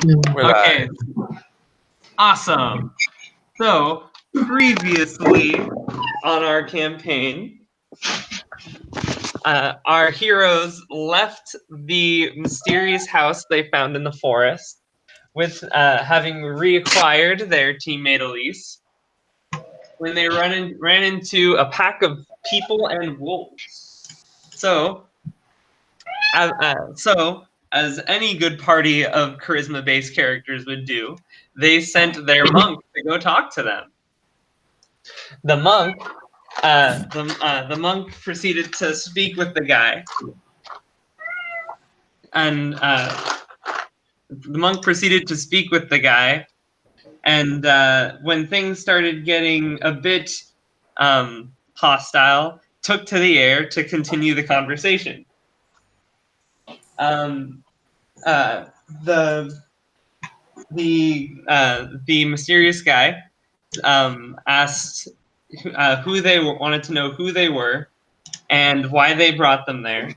Okay, awesome. So, previously on our campaign, our heroes left the mysterious house they found in the forest with having reacquired their teammate Elyse when they ran into a pack of people and wolves. So, as any good party of charisma-based characters would do, they sent their monk to go talk to them. The monk proceeded to speak with the guy, and when things started getting a bit hostile, took to the air to continue the conversation. The mysterious guy asked wanted to know who they were and why they brought them there.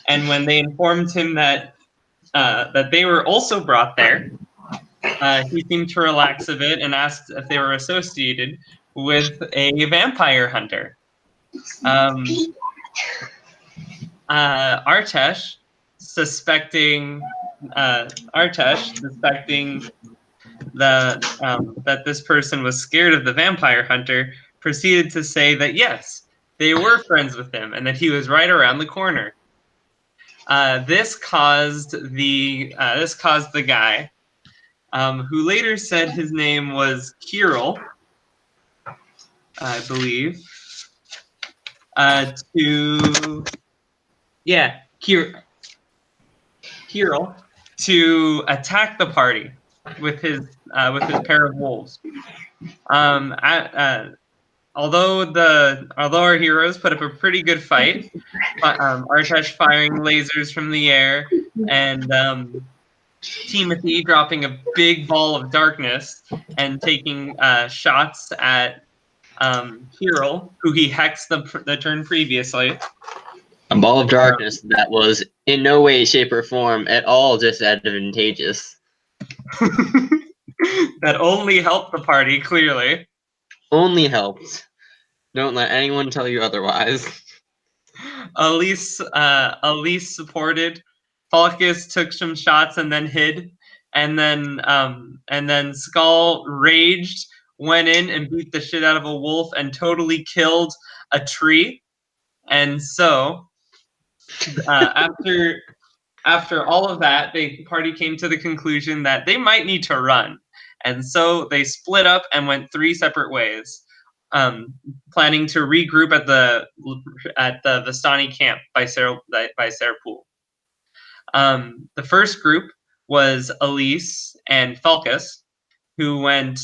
And when they informed him that they were also brought there, he seemed to relax a bit and asked if they were associated with a vampire hunter. Artesh, suspecting that this person was scared of the vampire hunter, proceeded to say that yes, they were friends with him and that he was right around the corner. This caused the guy, who later said his name was Kirill, I believe, Kirill, to attack the party with his pair of wolves. Although our heroes put up a pretty good fight, Artesh firing lasers from the air and Timothy dropping a big ball of darkness and taking shots at Kirill, who he hexed the turn previously. A ball of darkness that was in no way, shape, or form at all disadvantageous. That only helped the party, clearly. Only helped. Don't let anyone tell you otherwise. Elyse supported. Falkas took some shots and then hid. And then Skal raged, went in and beat the shit out of a wolf and totally killed a tree. And so, after all of that, the party came to the conclusion that they might need to run. And so they split up and went 3 separate ways, planning to regroup at the Vistani camp by Serapul. The first group was Elyse and Falkas, who went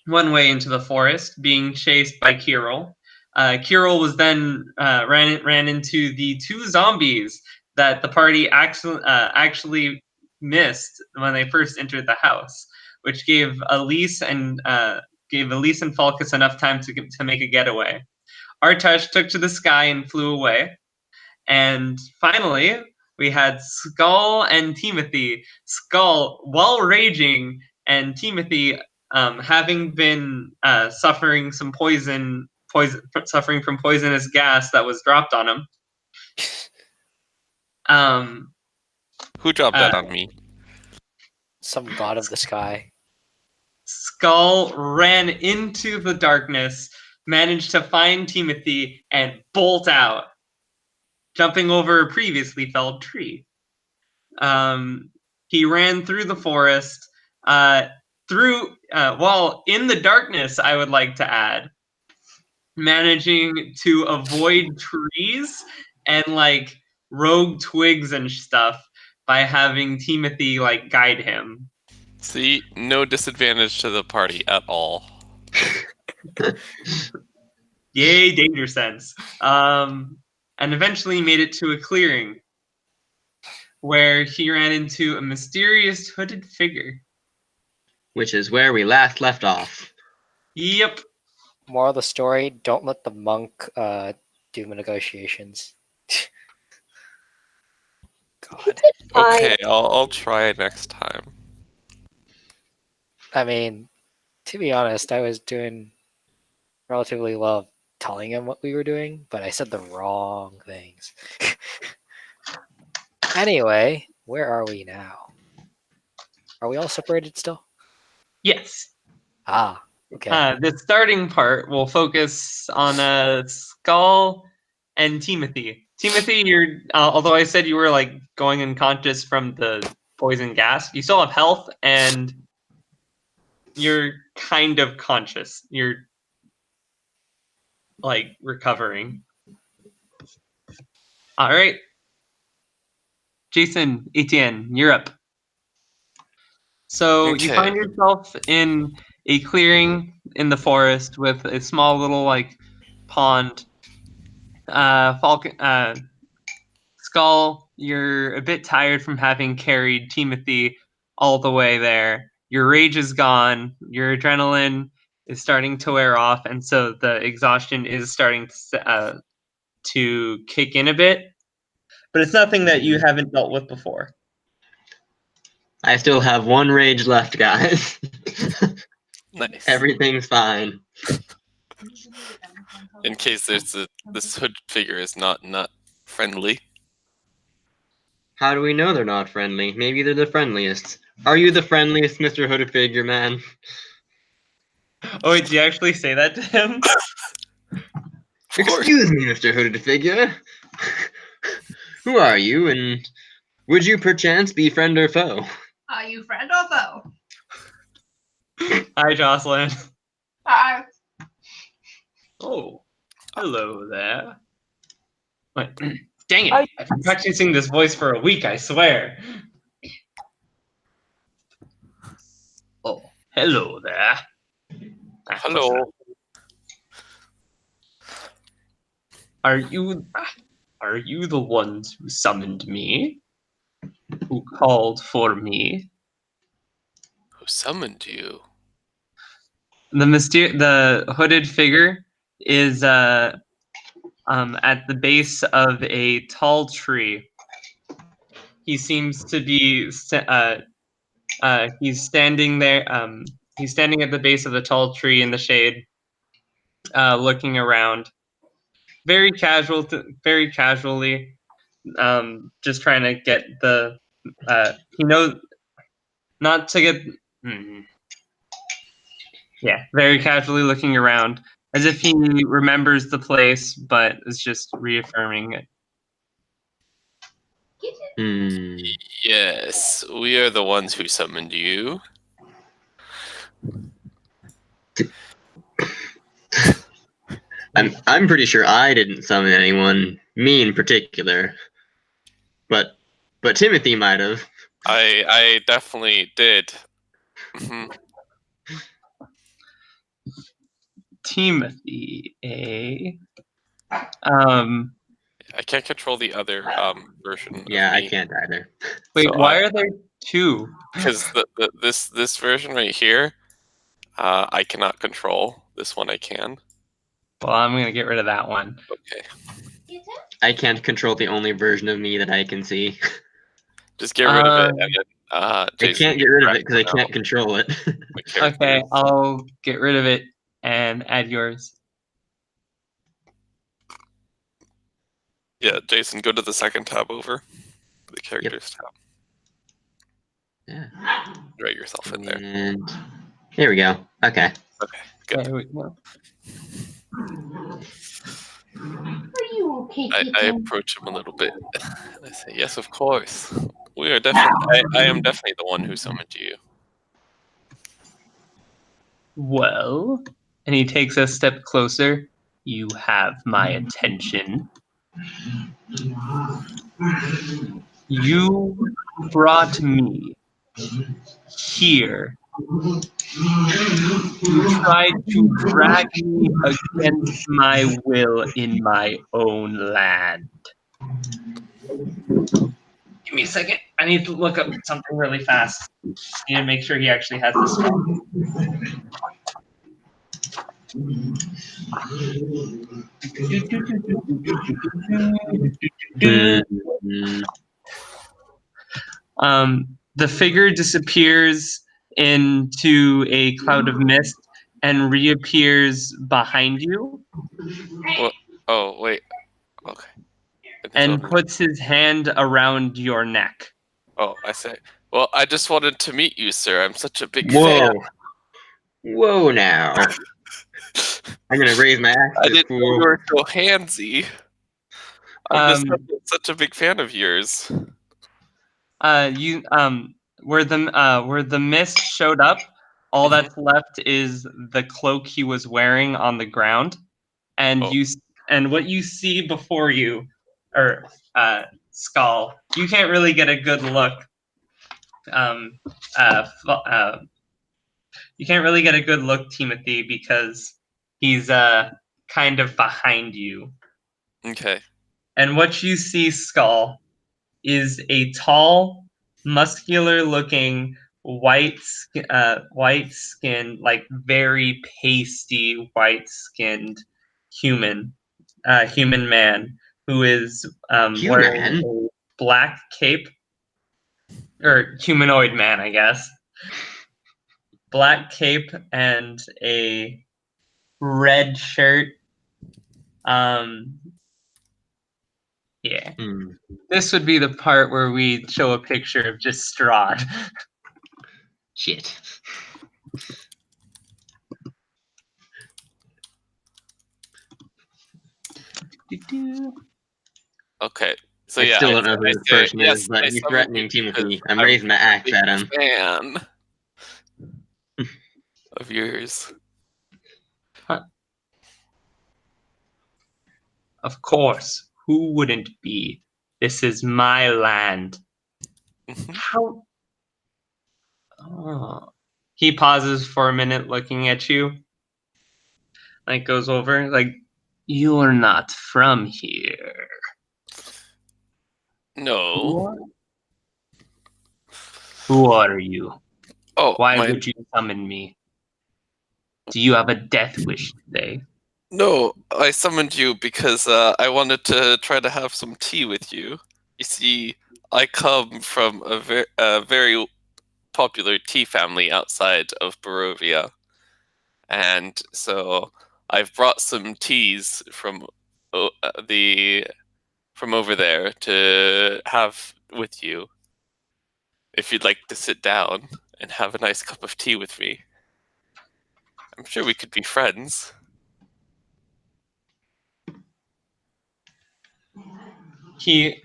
one way into the forest, being chased by Kirill. Kirill was then ran into the 2 zombies that the party actually missed when they first entered the house, which gave Elyse and Falkas enough time to make a getaway. Artesh took to the sky and flew away. And finally, we had Skal and Timothy. Skal, while raging, and Timothy, having been suffering from poisonous gas that was dropped on him. Who dropped that on me? Some god of the sky. Skal ran into the darkness, managed to find Timothy, and bolt out, jumping over a previously felled tree. He ran through the forest, while in the darkness, I would like to add, managing to avoid trees and like rogue twigs and stuff by having Timothy like guide him. See, no disadvantage to the party at all. Yay, danger sense. And eventually made it to a clearing where he ran into a mysterious hooded figure. Which is where we last left off. Yep. Moral of the story, don't let the monk do negotiations. God. Okay, I'll try it next time. I mean, to be honest, I was doing relatively well telling him what we were doing, but I said the wrong things. Anyway, where are we now? Are we all separated still? Yes. Ah, okay. The starting part will focus on Skal and Timothy. Timothy, you're although I said you were like going unconscious from the poison gas, you still have health and you're kind of conscious. You're like recovering. All right. Jason, Etienne, you're up. So you Okay. find yourself in a clearing in the forest with a small little like pond. Skal, you're a bit tired from having carried Timothy all the way there. Your rage is gone. Your adrenaline is starting to wear off, and so the exhaustion is starting to kick in a bit. But it's nothing that you haven't dealt with before. I still have one rage left, guys. Nice. Everything's fine. In case this hood figure is not friendly. How do we know they're not friendly? Maybe they're the friendliest. Are you the friendliest, Mr. Hooded Figure Man? Oh, wait, did you actually say that to him? Excuse me, Mr. Hooded Figure. Who are you, and would you perchance be friend or foe? Are you friend or foe? Hi, Jocelyn. Hi. Oh, hello there. Wait, dang it. I've been practicing this voice for a week, I swear. Oh, hello there. Hello. Are you the ones who summoned me? Who called for me? Who summoned you? The hooded figure is at the base of a tall tree. He seems to be he's standing there. He's standing at the base of the tall tree in the shade, looking around, very casually, just trying to get the. He knows not to get. Yeah, very casually looking around, as if he remembers the place, but is just reaffirming it. Yes, we are the ones who summoned you. I'm pretty sure I didn't summon anyone, me in particular. But Timothy might have. I definitely did. Mhm. Timothy, eh? I can't control the other version. Yeah, of me. I can't either. Wait, So why are there two? Because this version right here, I cannot control. This one I can. Well, I'm gonna get rid of that one. Okay. I can't control the only version of me that I can see. Just get rid of it. And then, I Jason, can't get rid of it because I now. can't control it. My character. Okay, I'll get rid of it and add yours. Yeah, Jason, go to the second tab over. The characters tab. Yeah. Write yourself in there. And here we go. Okay. Okay, good. There we go. Are you okay, I Etienne? approach him a little bit. And I say, yes, of course. We are definitely. I am definitely the one who summoned you. Well, and he takes a step closer. You have my attention. You brought me here. You tried to drag me against my will in my own land. Give me a second. I need to look up something really fast. I need to make sure he actually has this spell. The figure disappears into a cloud of mist and reappears behind you What? Oh, wait. Okay. and puts his hand around your neck. Oh, I say. Well, I just wanted to meet you, sir. I'm such a big Whoa. fan. Whoa now. I'm gonna raise my axe. I didn't know you were so handsy. I'm just such a big fan of yours. Where the mist showed up, all that's left is the cloak he was wearing on the ground, and what you see before you, or Skal. You can't really get a good look. You can't really get a good look, Timothy, because he's kind of behind you. Okay. And what you see, Skal, is a tall, muscular-looking, white-skinned, like very pasty, white-skinned human man who is wearing a black cape, or humanoid man, I guess. Black cape and a red shirt. Yeah. This would be the part where we show a picture of just Strahd. Shit. Okay. So I still don't know who this person is, yes, but I he's summoned threatening you Timothy. because I'm raising my axe a at him. big fan of yours. Of course. Who wouldn't be? This is my land. How? Oh. He pauses for a minute looking at you. Like goes over, like, you're not from here. No. Who are you? Oh, why would you summon me? Do you have a death wish today? No, I summoned you because I wanted to try to have some tea with you. You see, I come from a very popular tea family outside of Barovia. And so I've brought some teas from over there to have with you. If you'd like to sit down and have a nice cup of tea with me. I'm sure we could be friends. Let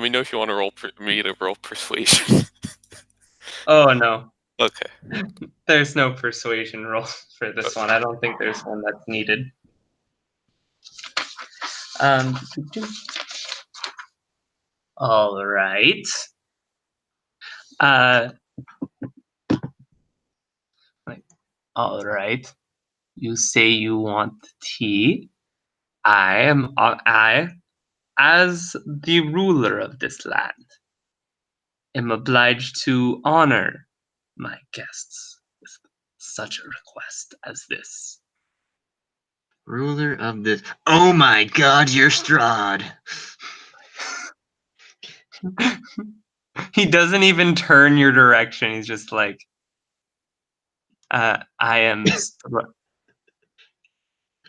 me know if you want to roll me to roll persuasion. Oh no. Okay. There's no persuasion roll for this one. I don't think there's one that's needed. All right. All right. You say you want tea. I, as the ruler of this land, am obliged to honor my guests with such a request as this. Ruler of this. Oh my god, you're Strahd. He doesn't even turn your direction. He's just like, I am.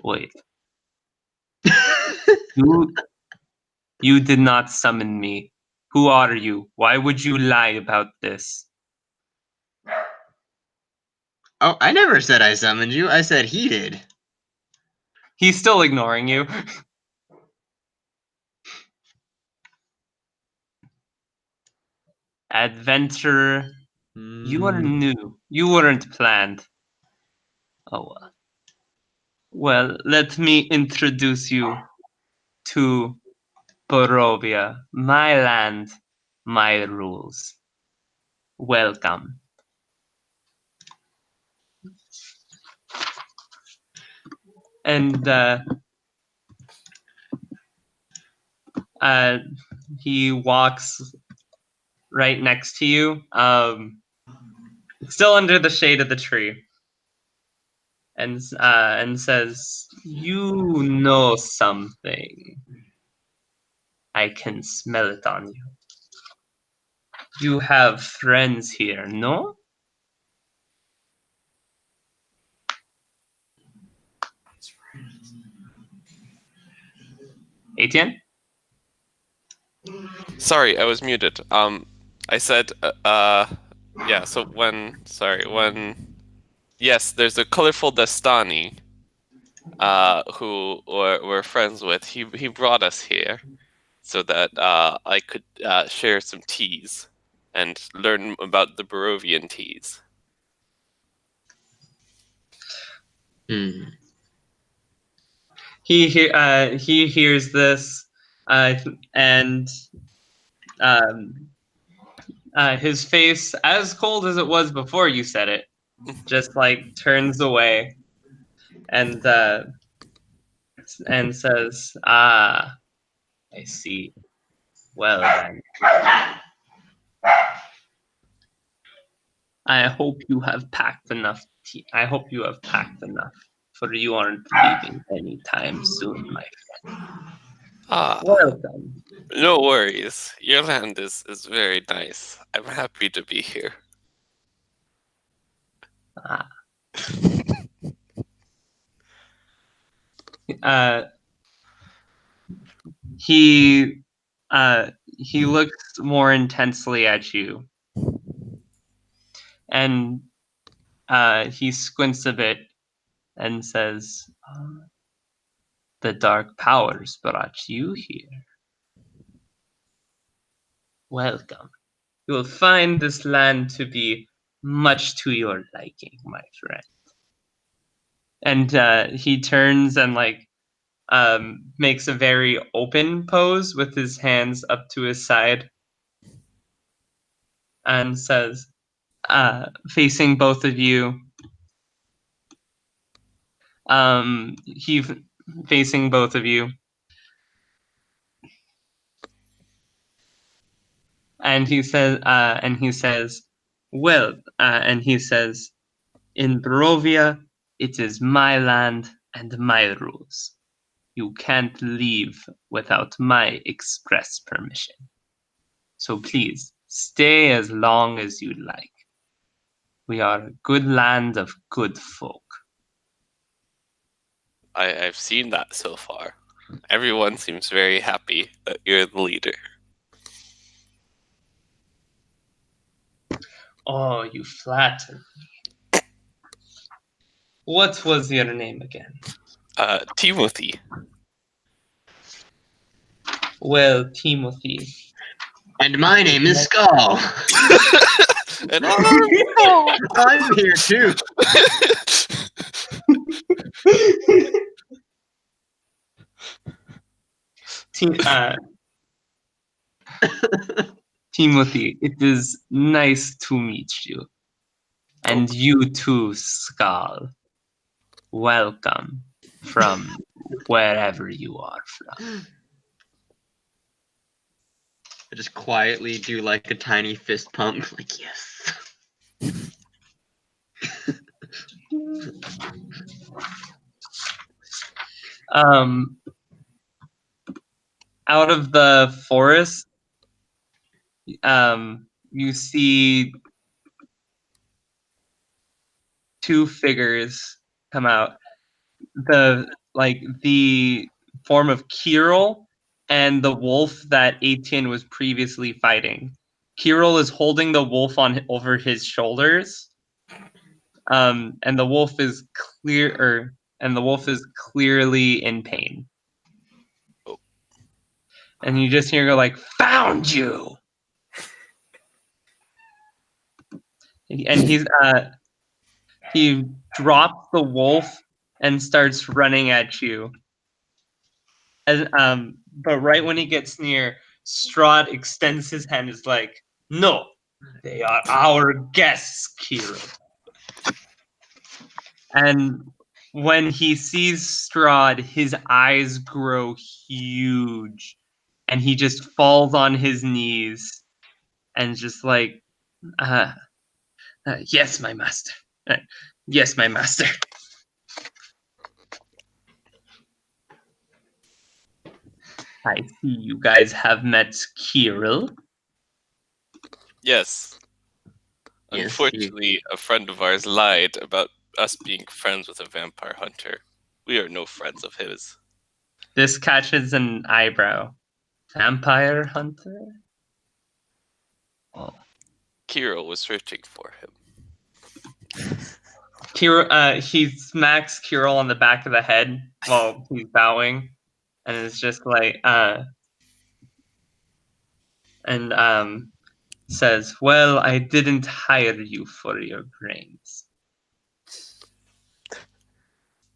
Wait. You did not summon me. Who are you? Why would you lie about this? Oh, I never said I summoned you. I said he did. He's still ignoring you. Adventurer, you are new. You weren't planned. Oh, well, let me introduce you to Barovia, my land, my rules. Welcome. And he walks right next to you, still under the shade of the tree, and says, "You know something. I can smell it on you." You have friends here, no? Etienne? Sorry, I was muted. I said, yeah. So yes, there's a colorful Dastani, who we're friends with. He brought us here so that I could share some teas and learn about the Barovian teas. Hmm. He hears this, and his face, as cold as it was before you said it, just like turns away, and says, "Ah, I see. Well then, I hope you have packed enough. I hope you have packed enough, for you aren't leaving anytime soon, my friend. Ah, Welcome." no worries. Your land is very nice. I'm happy to be here. Ah. Uh, he looks more intensely at you, and he squints a bit and says, "The dark powers brought you here. Welcome. You will find this land to be much to your liking, my friend." And he turns and makes a very open pose with his hands up to his side and says, facing both of you, he facing both of you, and he says, well, and he says, in Barovia, it is my land and my rules. You can't leave without my express permission. So please, stay as long as you like. We are a good land of good folk. I've seen that so far. Everyone seems very happy that you're the leader. Oh, you flatter me. What was your name again? Timothy. Well, Timothy. And my name is Skal. And I'm here too. Timothy, it is nice to meet you. And you too, Skal. Welcome from wherever you are from. I just quietly do like a tiny fist pump, like yes. Out of the forest, you see two figures come out. The form of Kirill and the wolf that Etienne was previously fighting. Kirill is holding the wolf over his shoulders, and the wolf is clearly in pain. And you just hear go like, "Found you!" And he drops the wolf and starts running at you. But right when he gets near, Strahd extends his hand, is like, "No, they are our guests, Kirill." And when he sees Strahd, his eyes grow huge, and he just falls on his knees and just like, "Yes, my master. Yes, my master." I see you guys have met Kirill. Yes. Yes, Unfortunately, a friend of ours lied about us being friends with a vampire hunter. We are no friends of his. This catches an eyebrow. Vampire hunter? Oh. Kiro was searching for him. He smacks Kirill on the back of the head while he's bowing, and it's just like, says, "Well, I didn't hire you for your brains.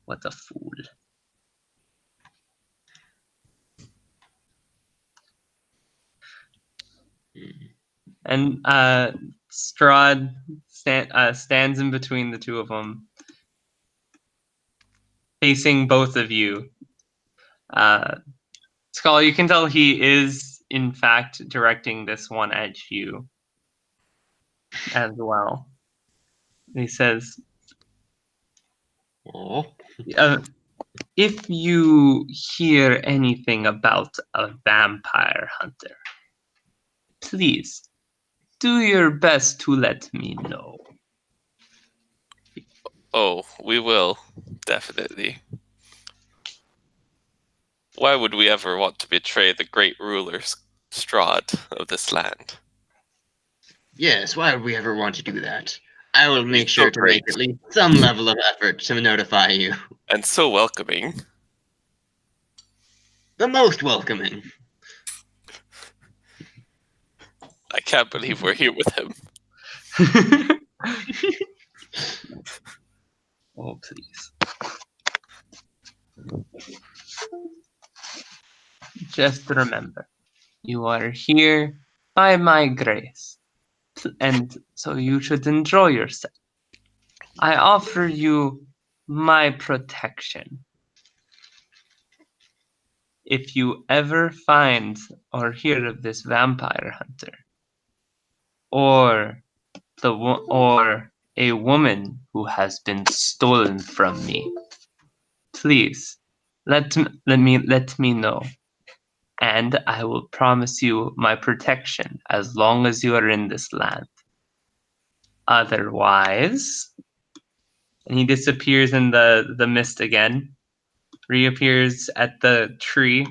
What a fool." And Strahd stands in between the two of them, facing both of you. Skal, you can tell he is, in fact, directing this one at you as well. He says, Oh. if you hear anything about a vampire hunter, please do your best to let me know. Oh, we will. Definitely. Why would we ever want to betray the great ruler Strahd of this land? Yes, why would we ever want to do that? I will make He's sure so to great. make at least some level of effort to notify you. And so welcoming. The most welcoming. I can't believe we're here with him. Oh, please. Just remember, you are here by my grace, and so you should enjoy yourself. I offer you my protection. If you ever find or hear of this vampire hunter, or or a woman who has been stolen from me, please let me know, and I will promise you my protection as long as you are in this land. Otherwise, and he disappears in the mist again, reappears at the tree,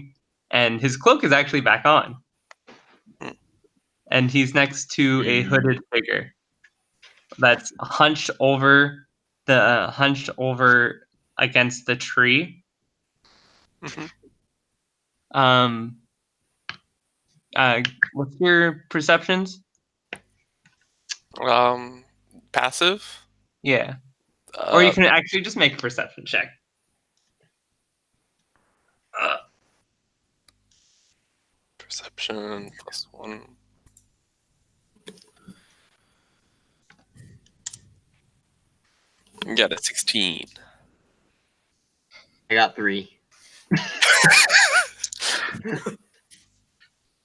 and his cloak is actually back on. And he's next to a hooded figure that's hunched over against the tree. What's your perceptions? Passive? Yeah. Or you can actually just make a perception check. Perception +1. You got a 16. I got 3.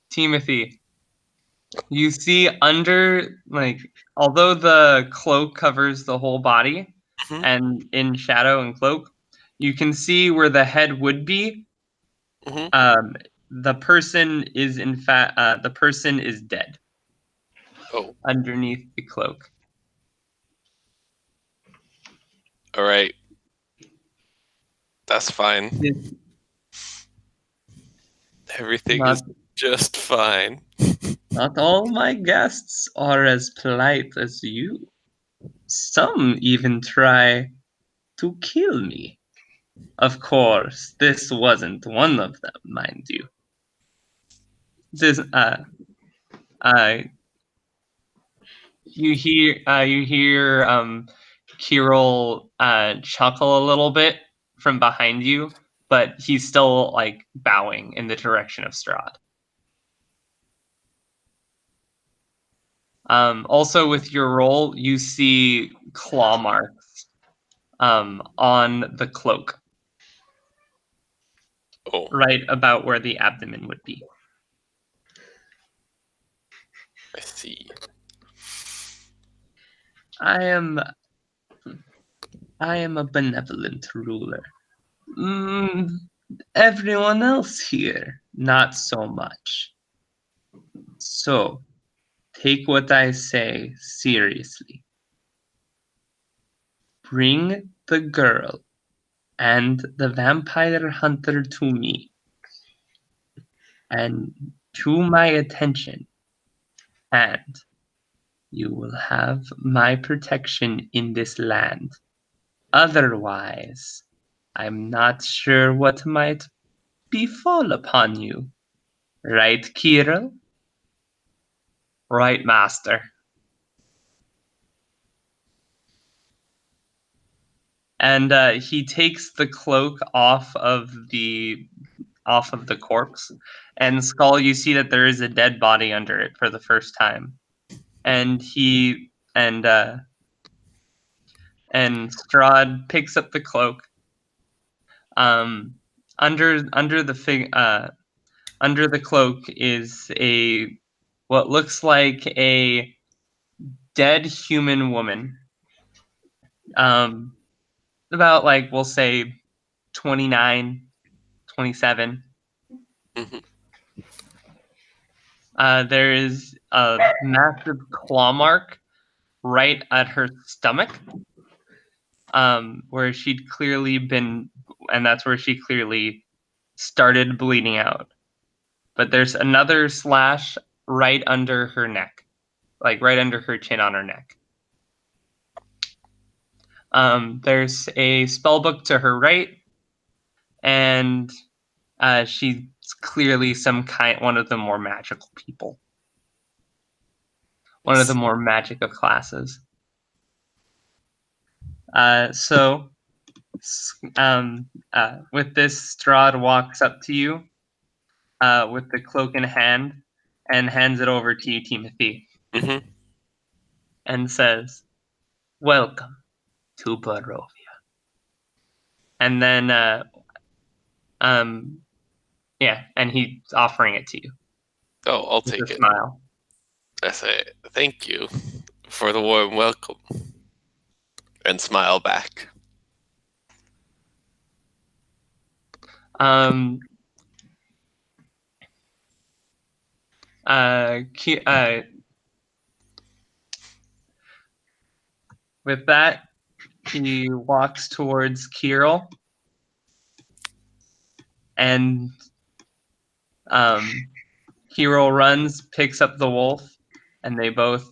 Timothy, you see under, like, although the cloak covers the whole body, and in shadow and cloak, you can see where the head would be. The person is dead. Oh. Underneath the cloak. All right. That's fine. Everything is just fine. Not all my guests are as polite as you. Some even try to kill me. Of course, this wasn't one of them, mind you. This, you hear Kirill chuckle a little bit from behind you, but he's still like bowing in the direction of Strahd. Also, with your roll, you see claw marks on the cloak. Oh. Right about where the abdomen would be. I see. I am a benevolent ruler. Everyone else here, not so much. So, take what I say seriously. Bring the girl and the vampire hunter to me, and to my attention, and you will have my protection in this land. Otherwise, I'm not sure what might befall upon you. Right, Kirill? Right, master. And he takes the cloak off of the corpse, and Skal, you see that there is a dead body under it for the first time, and Strahd picks up the cloak. Under the cloak is what looks like a dead human woman. About, like, we'll say 29, 27. Mhm. There is a massive claw mark right at her stomach, where she'd clearly been, and that's where she clearly started bleeding out. But there's another slash right under her neck, like right under her chin on her neck. There's a spellbook to her right, and she's clearly one of the more magical people. One of the more magic of classes. So with this, Strahd walks up to you with the cloak in hand and hands it over to you, Timothy, Mm-hmm. and says, "Welcome to Barovia." And then, and he's offering it to you. Oh, I'll With take a it. smile. I say, thank you for the warm welcome. And smile back. With that, he walks towards Kirill, and Kirill runs, picks up the wolf, and they both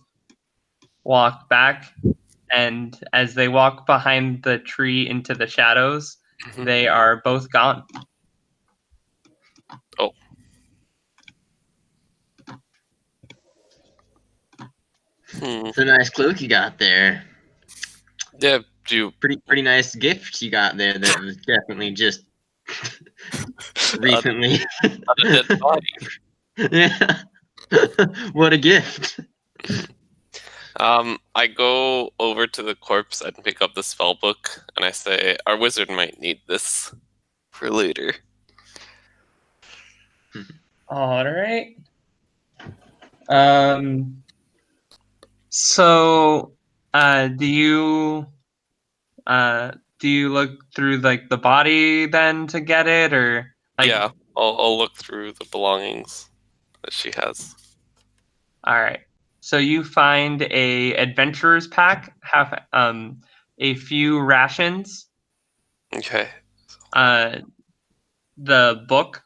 walk back. And as they walk behind the tree into the shadows, Mhm. they are both gone. Oh. It's a nice cloak you got there. Yeah, you Pretty nice gift you got there. That was definitely just recently. on a dead body. Yeah. What a gift. I go over to the corpse and pick up the spell book, and I say, our wizard might need this for later. All right. So, do you look through, like, the body then to get it, or like? Yeah, I'll look through the belongings that she has. All right. So you find a adventurer's pack, have a few rations, Okay. the book,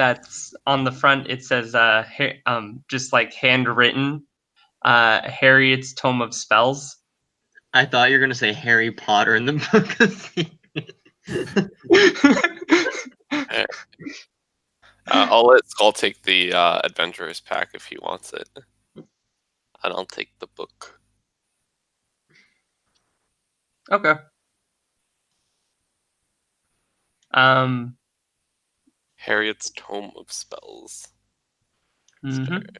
that's on the front. It says just like handwritten, Harriet's Tome of Spells. I thought you were gonna say Harry Potter in the book of Secrets. I'll let Skal take the adventurer's pack if he wants it. And I'll take the book. Okay. Harriet's Tome of Spells. Mhm.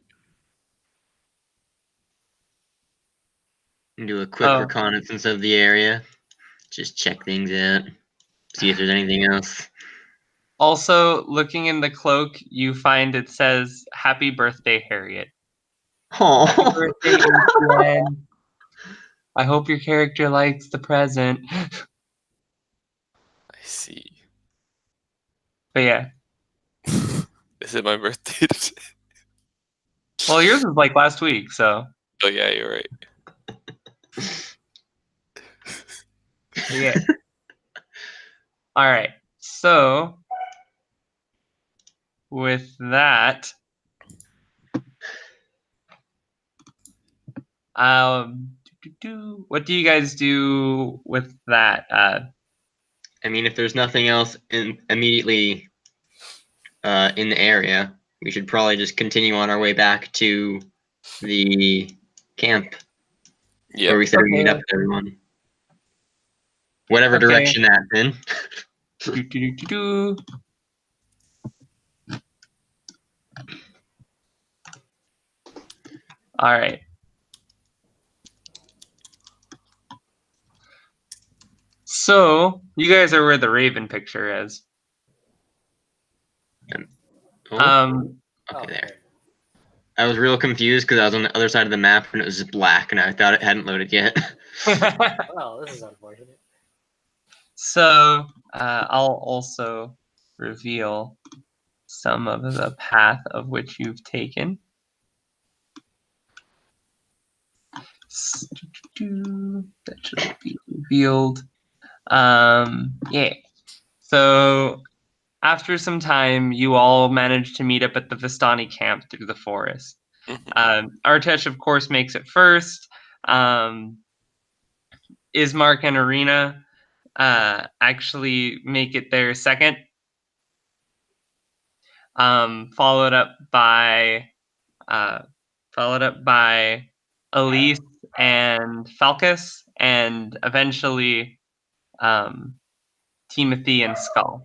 Do a quick reconnaissance of the area. Just check things out. See if there's anything else. Also, looking in the cloak, you find it says "Happy Birthday, Harriet." Oh. Happy birthday, Etienne. I hope your character likes the present. I see. But yeah. Is it my birthday today? Well, yours was like last week, so Oh yeah, you're right. yeah. All right. So with that, what do you guys do with that? I mean, if there's nothing else immediately in the area, we should probably just continue on our way back to the camp where we said we meet up with everyone. Whatever direction that's in. All right. So you guys are where the Raven picture is. Okay, there. I was real confused because I was on the other side of the map and it was just black and I thought it hadn't loaded yet. Well, this is unfortunate. So I'll also reveal some of the path of which you've taken. That should be revealed. Yeah. So after some time, you all manage to meet up at the Vistani camp through the forest. Artesh, of course, makes it first. Ismark and Arena actually make it there second. Followed up by Elyse and Falkas, and eventually Timothy and Skal.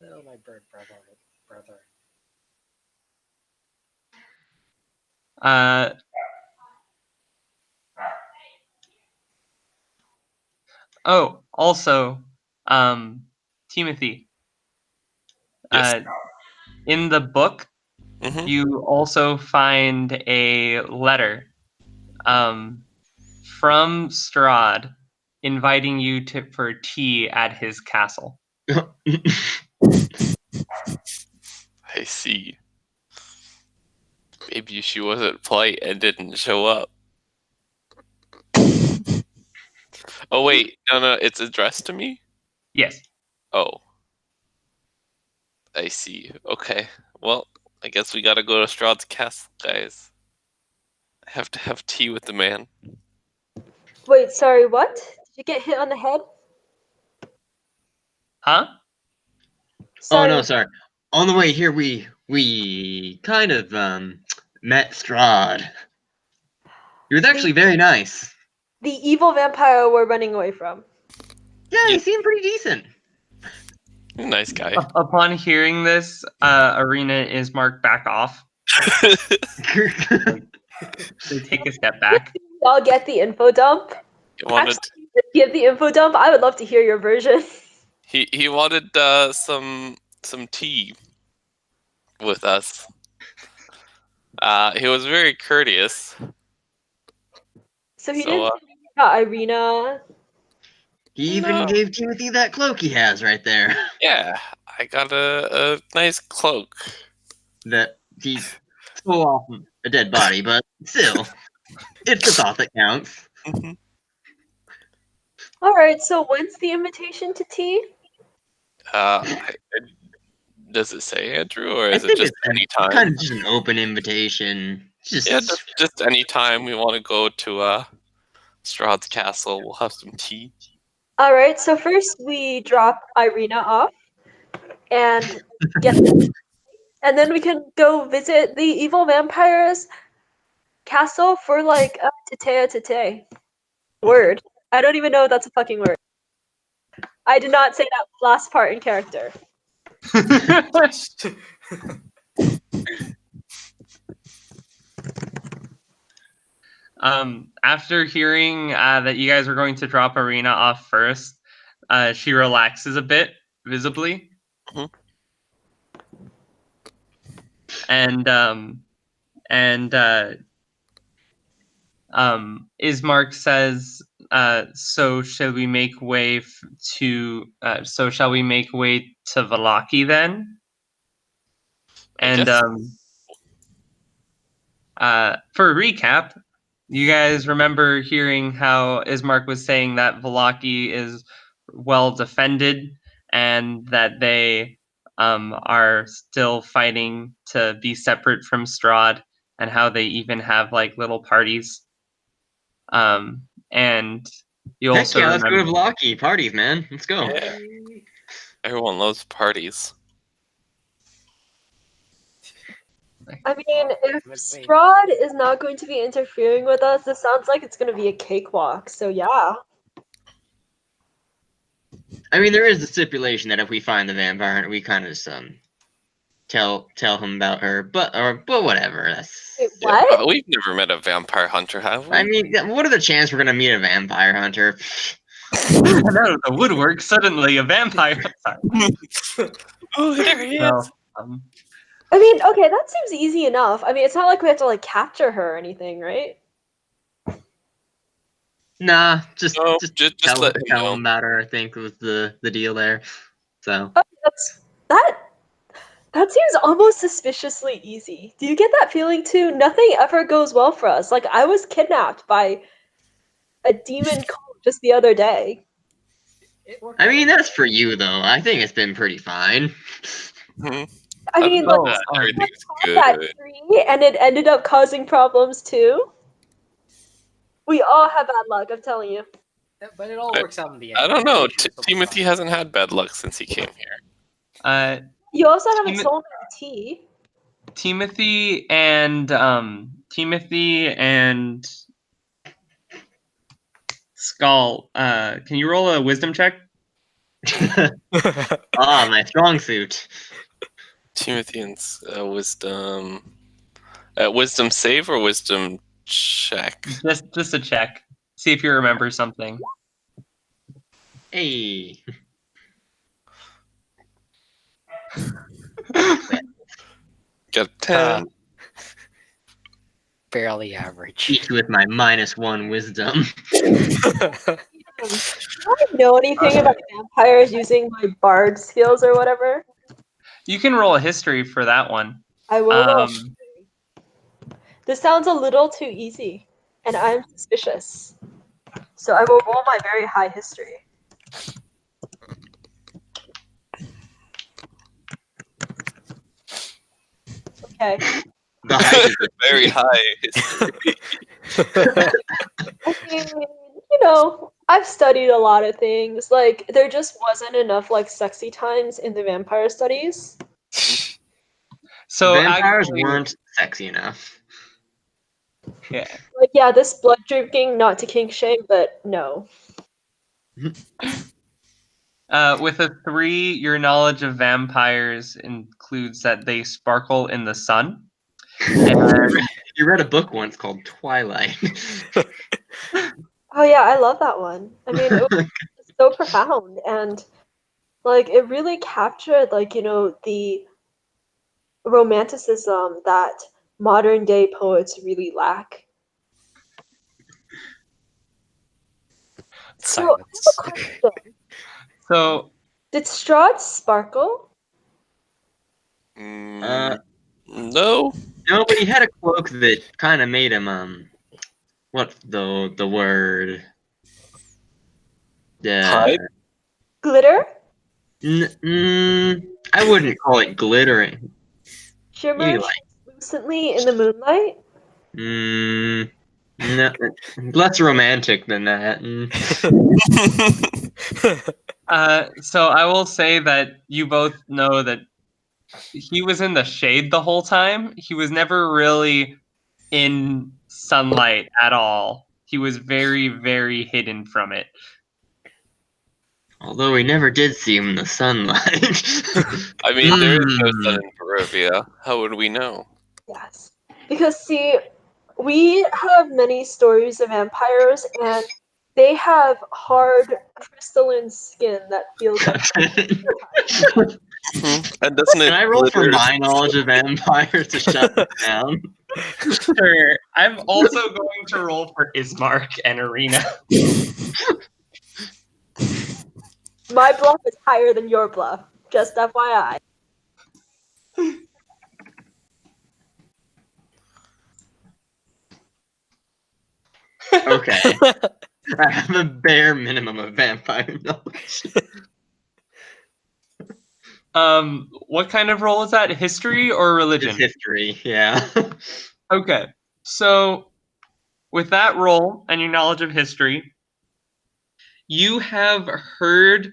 Oh, my bird brother. Also, Timothy. Yes. In the book, you also find a letter from Strahd inviting you for tea at his castle. I see. Maybe she wasn't polite and didn't show up. Oh wait, no, it's addressed to me? Yes. Oh. I see. Okay. Well, I guess we gotta go to Strahd's castle, guys. I have to have tea with the man. Wait, sorry, what? Did you get hit on the head? Huh? Sorry. Oh no, sorry. On the way here, we kind of met Strahd. He was actually very nice. The evil vampire we're running away from. Yeah, he seemed pretty decent. Nice guy. Upon hearing this, Arena is marked back off. They take a step back. I'll get the info dump. Actually, give the info dump. I would love to hear your version. He wanted some tea with us. He was very courteous. So he didn't say about Irina. He even gave Timothy that cloak he has right there. Yeah, I got a nice cloak. That he stole off a dead body, but still, it's the thought that counts. All right. So when's the invitation to tea? Does it say, Andrew, or is I it think just it's any time? kind of just an open invitation. Just any time we want to go to Strahd's castle. We'll have some tea. All right. So first we drop Irina off and and then we can go visit the evil vampire's castle for like a tete. Word. I don't even know if that's a fucking word. I did not say that last part in character. After hearing that you guys were going to drop Arena off first, she relaxes a bit, visibly. And Ismark says, so shall we make way to Vallaki then? And guess- for a recap, you guys remember hearing how Ismark was saying that Velaki is well defended and that they are still fighting to be separate from Strahd, and how they even have like little parties. And you Heck also yeah, let's go to remember. Velaki. Parties, man. Let's go. Yeah. Everyone loves parties. I mean, if Wait. Strahd is not going to be interfering with us, this sounds like it's going to be a cakewalk. So yeah. I mean, there is the stipulation that if we find the vampire hunter, we kind of just tell him about her. But whatever. That's. Wait, Yeah, what? we've never met a vampire hunter, have we? I mean, what are the chances we're gonna meet a vampire hunter? And out of the woodwork, suddenly a vampire. Sorry. Oh, there he No, is. I mean, okay, that seems easy enough. I mean, it's not like we have to like capture her or anything, right? Nah, just No, just just tell let him know. him about her. I think was the deal there. So That seems almost suspiciously easy. Do you get that feeling too? Nothing ever goes well for us. Like I was kidnapped by a demon cult just the other day. I mean, that's for you though. I think it's been pretty fine. Mhm. I mean, Other like than that, everything's that good. tree, and it ended up causing problems too. We all have bad luck, I'm telling you. But it all works out in the end. I don't know. Pretty sure it's Timothy hasn't had bad luck since he came here. You also haven't Timo- stolen the tea. Timothy and Skal. Can you roll a wisdom check? Ah, my strong suit. Timothy and wisdom. Wisdom save or wisdom check? Just a check. See if you remember something. Hey. Got a 10. barely average. Each with my -1 wisdom. Do I know anything about vampires using my bard skills or whatever? You can roll a history for that one. I will roll. Um, This sounds a little too easy, and I'm suspicious. So I will roll my very high history. Okay. The height is Very high history. I mean, you know, I've studied a lot of things. Like, there just wasn't enough, like, sexy times in the vampire studies. so vampires actually, weren't sexy enough. yeah. Like, yeah, this blood drinking, not to kink shame, but no. With a 3, your knowledge of vampires includes that they sparkle in the sun. And You read a book once called Twilight. Oh, yeah, I love that one. I mean, it was so profound, and, like, it really captured, like, you know, the romanticism that modern day poets really lack. So, I have Silence. a question. so Did Strahd sparkle? No. No, but he had a cloak that kind of made him what's the word? Hide? Glitter? I wouldn't call it glittering. Shimmer Maybe like translucently in the moonlight? no, less romantic than that. so I will say that you both know that he was in the shade the whole time. He was never really in sunlight at all. He was very, very hidden from it. Although we never did see him in the sunlight. I mean, there is no sun in Barovia. How would we know? Yes. Because, see, we have many stories of vampires, and they have hard, crystalline skin that feels like. And doesn't it Can I roll for glitter- my knowledge of vampires to shut this down? Sure. I'm also going to roll for Ismark and Arena. My bluff is higher than your bluff, just FYI. Okay. I have a bare minimum of vampire knowledge. What kind of roll is that? History or religion? It's history, yeah. Okay. So with that roll and your knowledge of history, you have heard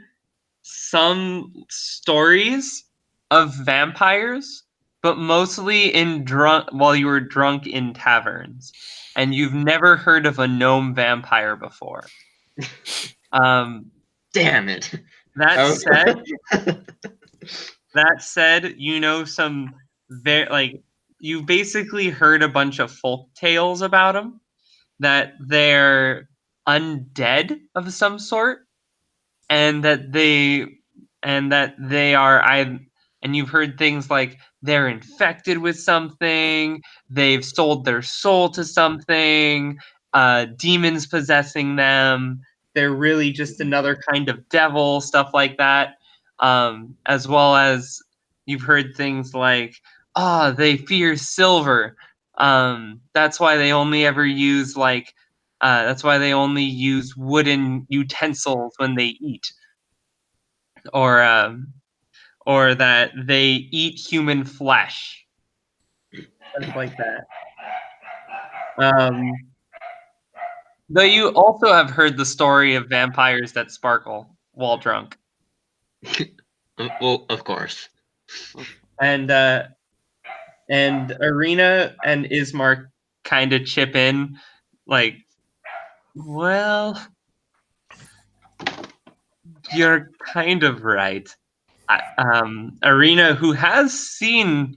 some stories of vampires, but mostly while you were drunk in taverns. And you've never heard of a gnome vampire before. Damn it. That Okay. said, you know some you basically heard a bunch of folk tales about them, that they're undead of some sort, and that they are and you've heard things like they're infected with something, they've sold their soul to something, demons possessing them, they're really just another kind of devil, stuff like that. As well as you've heard things like, they fear silver. That's why they only ever use that's why they only use wooden utensils when they eat, or that they eat human flesh, stuff like that. Though you also have heard the story of vampires that sparkle while drunk, Well, of course. and Arena and Ismark kind of chip in, like, well, you're kind of right. Arena, who has seen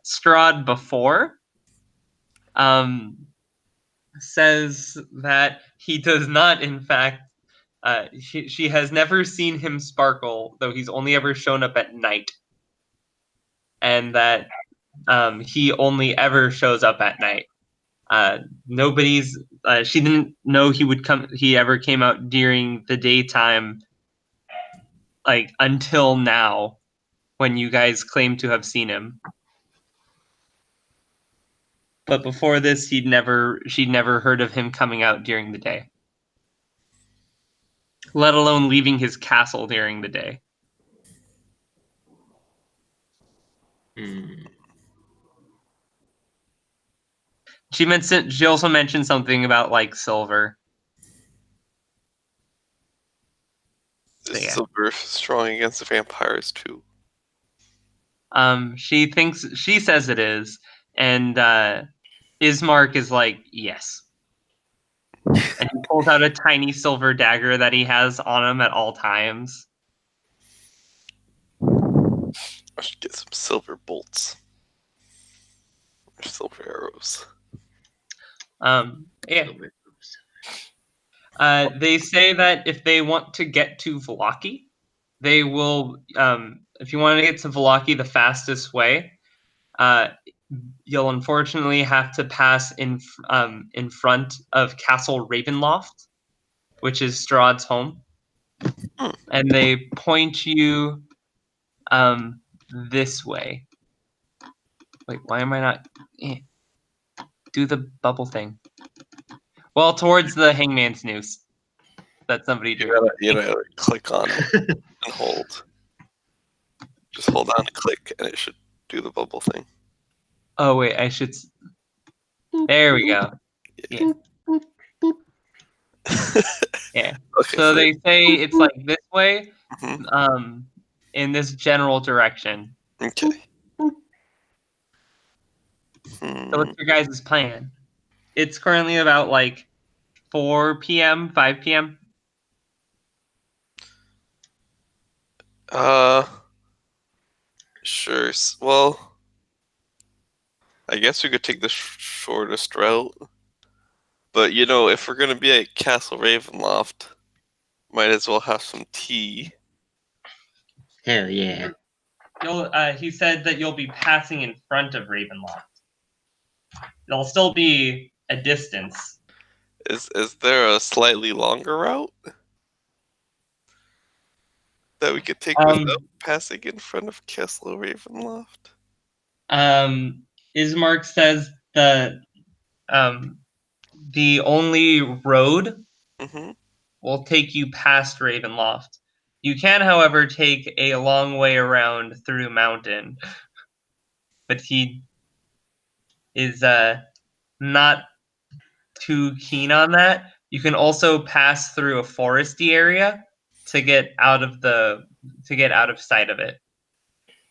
Strahd before, says that he does not, in fact, she has never seen him sparkle, though he's only ever shown up at night. And that he only ever shows up at night. She didn't know he ever came out during the daytime, like, until now, when you guys claim to have seen him. But before this, she'd never heard of him coming out during the day, let alone leaving his castle during the day. She also mentioned something about, like, silver. Is Yeah. silver strong against the vampires too? She says it is, and Ismark is like, yes. And he pulls out a tiny silver dagger that he has on him at all times. I should get some silver bolts. Or silver arrows. Yeah. They say that if they want to get to Vallaki, they will. If you want to get to Vallaki the fastest way, you'll unfortunately have to pass in front of Castle Ravenloft, which is Strahd's home, and they point you this way. Wait, why am I not? Do the bubble thing. Well, towards the Hangman's Noose that somebody drew. You gotta click on it and hold. Just hold down and click, and it should do the bubble thing. Oh wait, I should. There we go. Yeah. Yeah. Okay, So they say it's like this way, Mhm. in this general direction. Okay. So what's your guys' plan? It's currently about like 4 p.m., 5 p.m. Sure. Well, I guess we could take the shortest route. But, if we're going to be at Castle Ravenloft, might as well have some tea. Hell yeah. He said that you'll be passing in front of Ravenloft. There'll still be a distance. Is there a slightly longer route that we could take without passing in front of Castle Ravenloft? Ismark says the the only road Mm-hmm. will take you past Ravenloft. You can, however, take a long way around through mountain, but he is not too keen on that. You can also pass through a foresty area to get out of sight of it.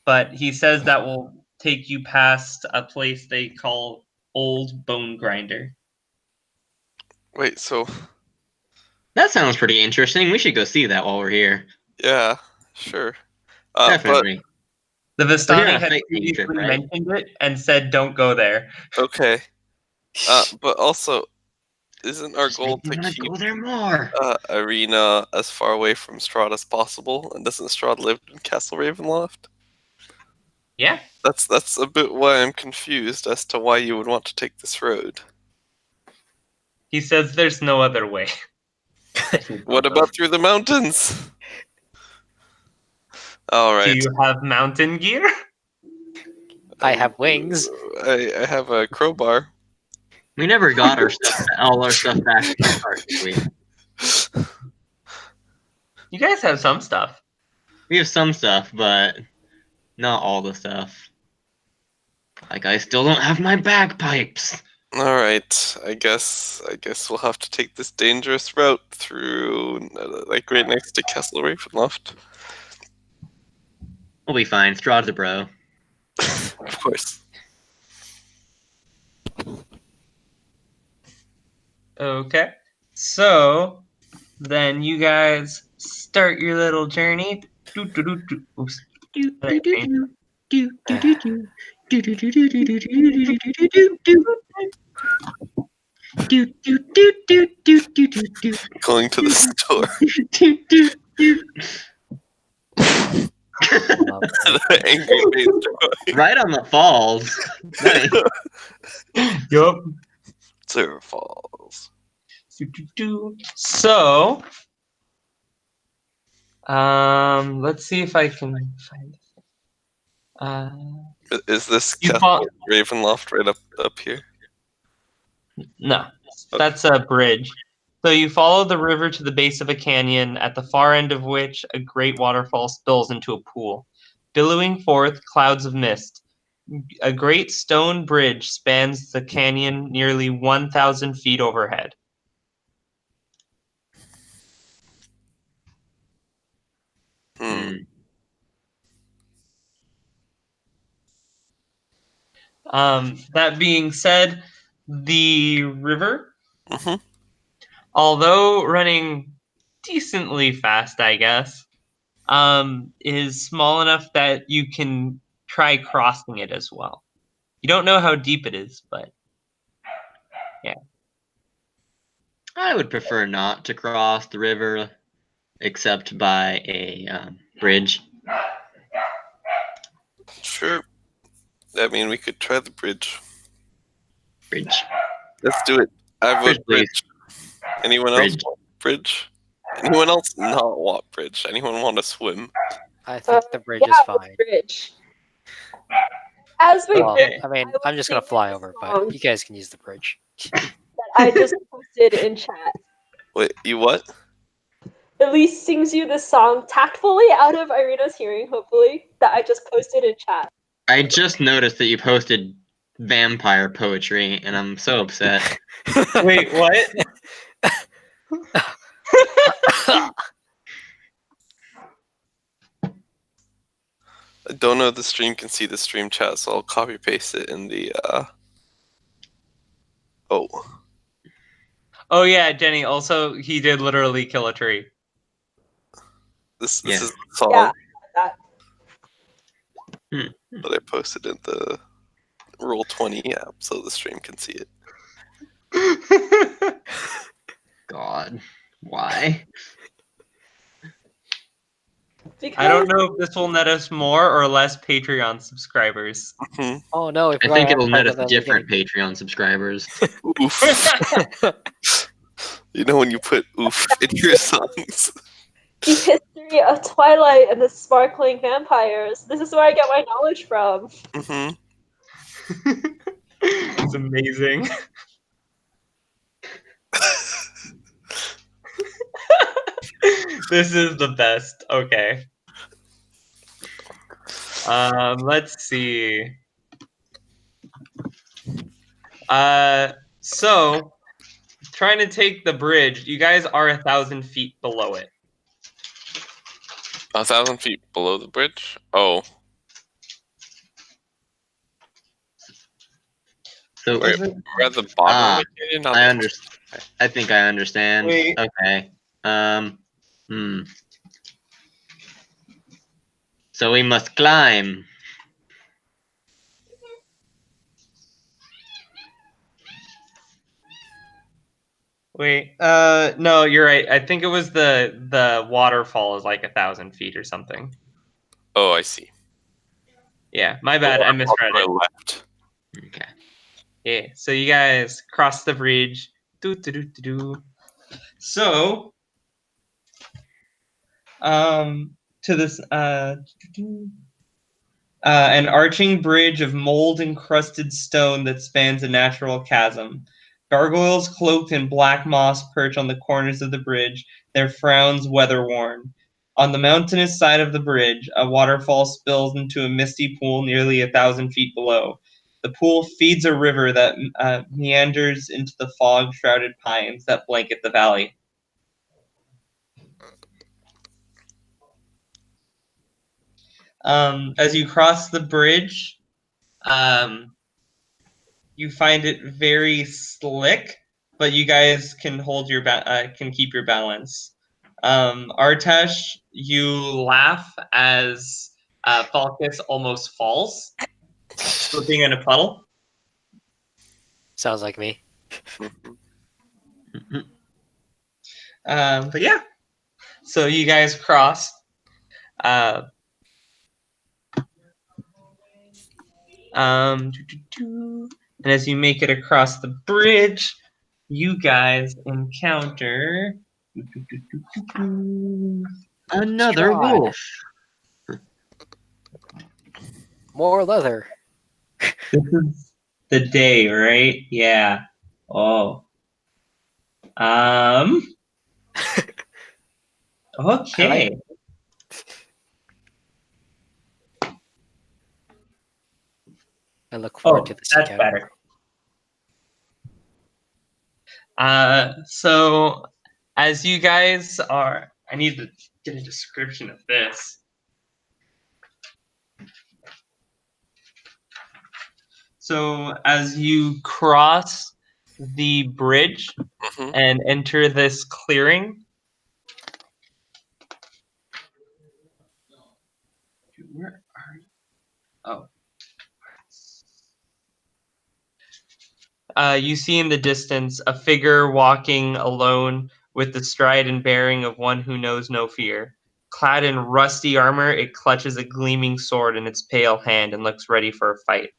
But he says that will take you past a place they call Old Bone Grinder. Wait, so That sounds pretty interesting. We should go see that while we're here. yeah, sure. Definitely. The We're Vistani on a had sightseeing trip, previously right? mentioned it and said, "Don't go there." But okay. But also, isn't our Just goal make me to wanna keep go there more. Arena as far away from Strahd as possible? And doesn't Strahd live in Castle Ravenloft? Yeah. That's a bit why I'm confused as to why you would want to take this road. He says there's no other way. What about through the mountains? All Do right. you have mountain gear? I have wings. I have a crowbar. We never got all our stuff back to the cart, did we? You guys have some stuff. We have some stuff, but not all the stuff. Like, I still don't have my bagpipes. All right. I guess we'll have to take this dangerous route through, like, right next to Castle Ravenloft. We'll be fine. Strahd's a bro. Of course. Okay. So then you guys start your little journey. Oops. Going to the store. The angry face drawing. Right on the falls. Nice. Yup. Zero Falls. So, let's see if I can find it. Is this You Castle Ravenloft right up here? No, that's a bridge. So you follow the river to the base of a canyon, at the far end of which a great waterfall spills into a pool, billowing forth clouds of mist. A great stone bridge spans the canyon nearly 1,000 feet overhead. That being said, the river, Mhm. although running decently fast, I guess, is small enough that you can try crossing it as well. You don't know how deep it is, but yeah. I would prefer not to cross the river except by a bridge. Sure. I mean, we could try the bridge. Bridge. Let's do it. I vote Bridge, please. bridge. Anyone else Bridge. want bridge? Anyone else not want bridge? Anyone want to swim? I think the bridge is yeah, fine. Bridge. As we Well, Okay. I mean, will I'm just gonna sing fly this over, song but you guys can use the bridge. that I just posted in chat. Wait, you what? Elyse sings you this song tactfully out of Irina's hearing, hopefully, that I just posted in chat. I just noticed that you posted vampire poetry, and I'm so upset. Wait, what? I don't know if the stream can see the stream chat, so I'll copy paste it in the. Oh. Oh yeah, Jenny. Also, he did literally kill a tree. This Yeah. is the song Yeah, that. that I posted in the Roll20 app, so the stream can see it. God. Why? Because I don't know if this will net us more or less Patreon subscribers. Mhm. Oh no! I think it'll net us different Patreon subscribers. Oof. You know when you put oof in your songs. the history of Twilight and the sparkling vampires. This is where I get my knowledge from. Hmm. It's amazing. This is the best. Okay. Let's see. So trying to take the bridge. You guys are 1,000 feet below it. 1,000 feet below the bridge? Oh. So Wait, we're at the bottom of the canyon? Not I the understand. I think I understand. Wait. Okay. So we must climb. Wait. No, you're right. I think it was the waterfall is like 1,000 feet or something. Oh, I see. Yeah, my bad. I misread I it. left. Okay. Yeah. So you guys cross the bridge. So, to this an arching bridge of mold-encrusted stone that spans a natural chasm. Gargoyles cloaked in black moss perch on the corners of the bridge, their frowns weather-worn. On the mountainous side of the bridge, a waterfall spills into a misty pool nearly 1,000 feet below. The pool feeds a river that meanders into the fog-shrouded pines that blanket the valley. As you cross the bridge, you find it very slick, but you guys can hold your can keep your balance. Artesh, you laugh as Falkas almost falls, slipping in a puddle. Sounds like me. But yeah, so you guys cross. And as you make it across the bridge, you guys encounter Another Strahd. wolf. More leather. This is the day, right? Yeah. Oh. Okay. I look forward to this That's encounter. better. So as you guys are, I need to get a description of this. So as you cross the bridge and enter this clearing, where are you? Oh. You see in the distance a figure walking alone with the stride and bearing of one who knows no fear. Clad in rusty armor, it clutches a gleaming sword in its pale hand and looks ready for a fight.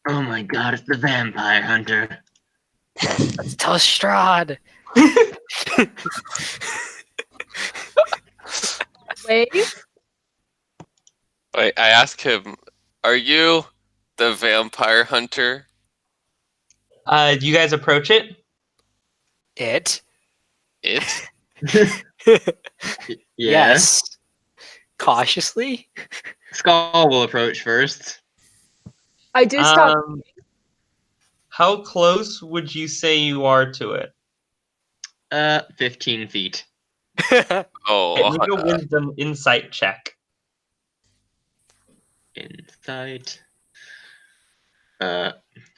Oh my god, it's the vampire hunter. Let's tell Strahd. Wave? Wait, I ask him, are you the vampire hunter? Do you guys approach it? It? It? Yes. Cautiously? Skal will approach first. I do stop. How close would you say you are to it? 15 feet. Oh, Make a wisdom insight check. Insight.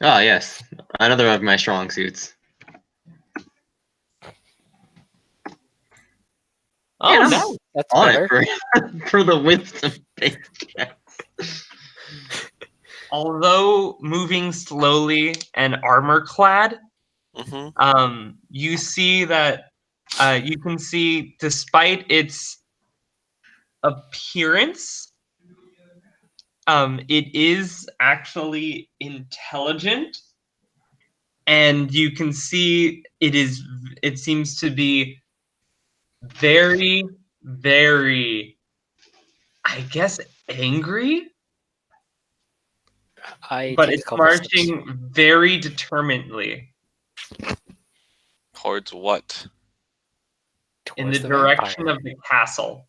Yes. Another of my strong suits. Oh, Yeah, no. That's On better. it for the wisdom check. Although moving slowly and armor clad, you see that you can see, despite its appearance, it is actually intelligent, and you can see it seems to be very, very, I guess, angry. but take a it's couple steps marching very determinedly Towards what? in towards the direction vampire. of the castle.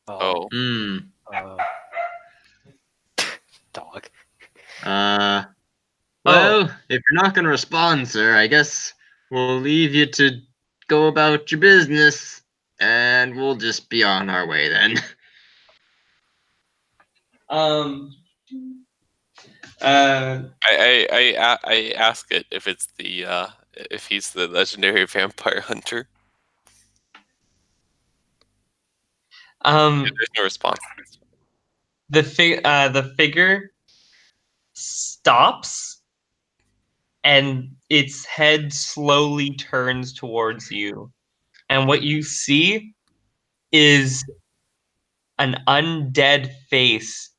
Oh. Hmm. uh, dog. Well, if you're not gonna respond, sir, I guess we'll leave you to go about your business, and we'll just be on our way then. I ask it if it's the if he's the legendary vampire hunter. There's no response. The figure stops, and its head slowly turns towards you, and what you see is an undead face,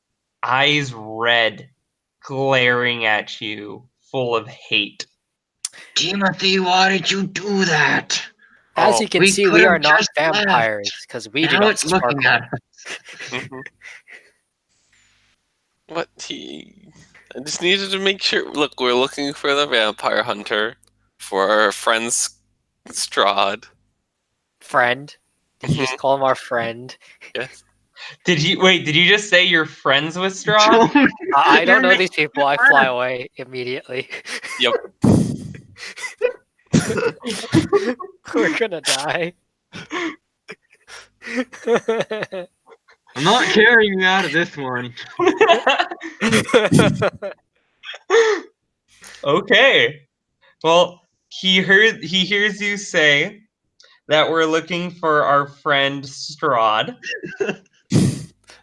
eyes red, glaring at you, full of hate. Timothy, why did you do that? As you can we see, we could've are not just left. vampires because we do Now not it's looking sparkle. at us. Mhm. What he? I just needed to make sure. Look, we're looking for the vampire hunter for our friend Strahd. Friend. Did you just call him our friend? Yes. Did you just say you're friends with Strahd? I don't know You're these people. I fly away immediately. Yep. We're gonna die. I'm not carrying you out of this one. Okay. Well, he hears you say that we're looking for our friend Strahd.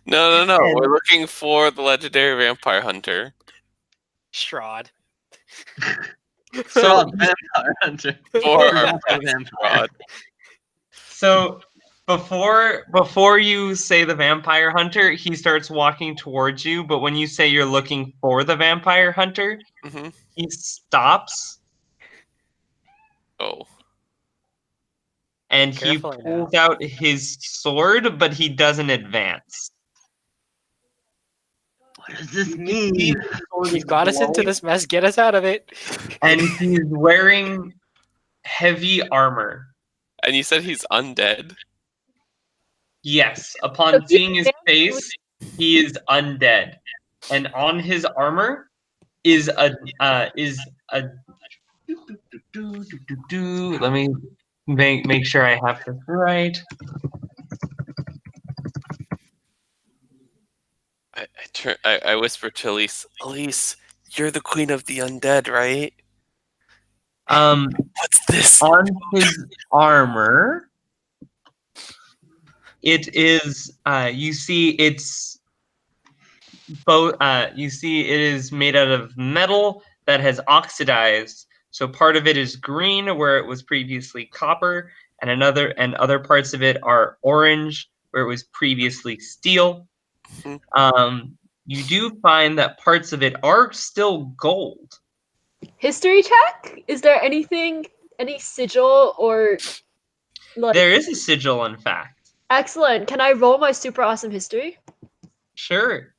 No. We're looking for the legendary vampire hunter. Strahd. So Vampire hunter. For our Vampire friend vampire. Strahd. So before you say the vampire hunter, he starts walking towards you, but when you say you're looking for the vampire hunter, Mm-hmm. he stops Oh. and he Carefully pulls now. out his sword, but he doesn't advance. What does this mean? He's got us into this mess. Get us out of it. And he's wearing heavy armor. And you said he's undead? Yes, upon seeing his face, he is undead, and on his armor is a. Let me make sure I have this right. I whisper to Elyse, Elyse, you're the queen of the undead, right? What's this? On his armor, it is. You see, it's both. You see, it is made out of metal that has oxidized. So part of it is green, where it was previously copper, and other parts of it are orange, where it was previously steel. Mhm. You do find that parts of it are still gold. History check? Is there any sigil or like? There is a sigil, in fact. Excellent. Can I roll my super awesome history? Sure.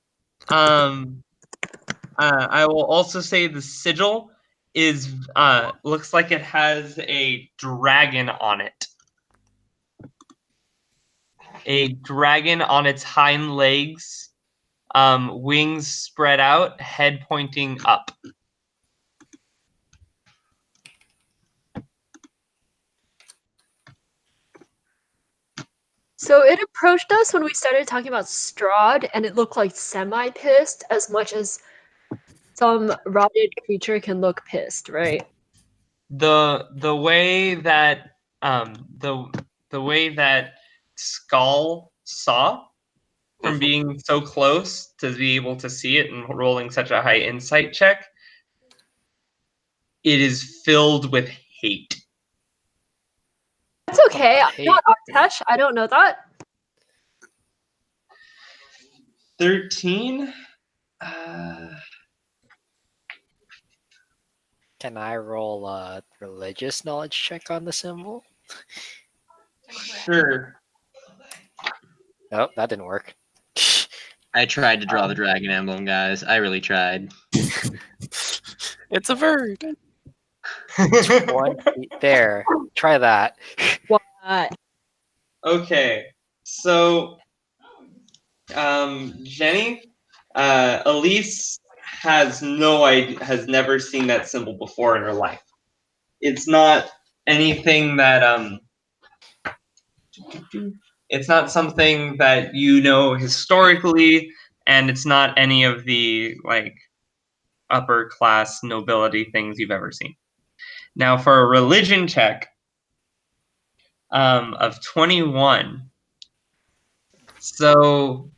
I will also say the sigil is looks like it has a dragon on it. A dragon on its hind legs, wings spread out, head pointing up. So it approached us when we started talking about Strahd, and it looked like semi-pissed as much as some rotted creature can look pissed, right? The way that the way that Skal saw from being so close to be able to see it and rolling such a high insight check, it is filled with hate. That's okay. I'm not Artesh. I don't know that. 13. Can I roll a religious knowledge check on the symbol? Sure. Nope, that didn't work. I tried to draw the dragon emblem, guys. I really tried. It's a bird. There. Try that. What? Okay, so Jenny, Elyse has no idea, has never seen that symbol before in her life. It's not anything that it's not something that you know historically, and it's not any of the like upper class nobility things you've ever seen. Now, for a religion check of 21, so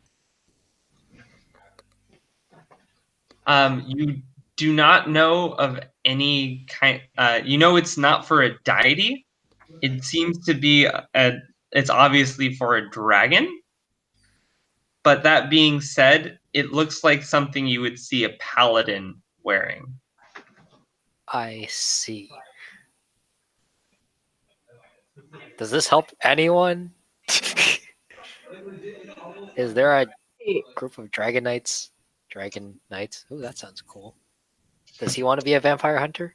you do not know of any kind. You know, it's not for a deity. It seems to be it's obviously for a dragon. But that being said, it looks like something you would see a paladin wearing. I see. Does this help anyone? Is there a group of dragon knights? Dragon knights? Ooh, that sounds cool. Does he want to be a vampire hunter?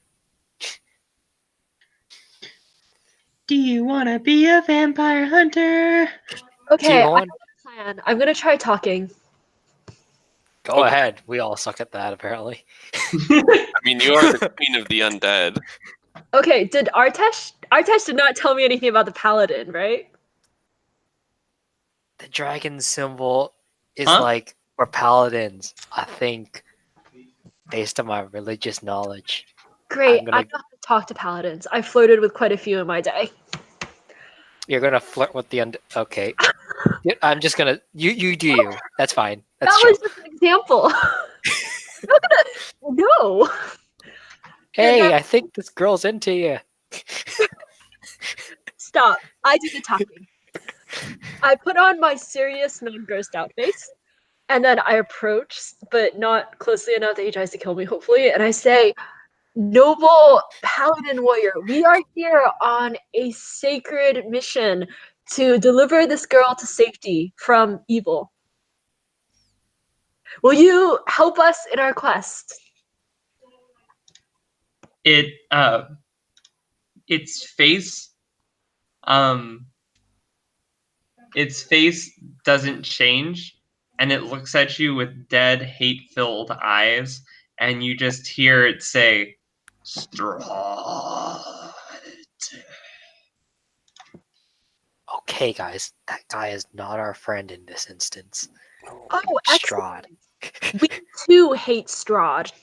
Do you want to be a vampire hunter? Okay, I have want- a plan. I'm gonna try talking. Go ahead. We all suck at that, apparently. I mean, you are the queen of the undead. Okay, did Artesh did not tell me anything about the paladin, right? The dragon symbol is Huh? like for paladins, I think, based on my religious knowledge. Great, I'm gonna- I know how to talk to paladins. I flirted with quite a few in my day. You're gonna flirt with the Okay. Yeah, I'm just gonna. You do you. That's fine. That's That chill. was just an example. I'm not gonna. No. Hey, I think this girl's into you. Stop. I do the talking. I put on my serious, non-grossed out face, and then I approach, but not closely enough that he tries to kill me, hopefully, and I say, "Noble paladin warrior, we are here on a sacred mission to deliver this girl to safety from evil. Will you help us in our quest?" Its face doesn't change, and it looks at you with dead, hate-filled eyes, and you just hear it say, Strahd. Okay, guys, that guy is not our friend in this instance. Oh, Strahd. excellent. We too hate Strahd.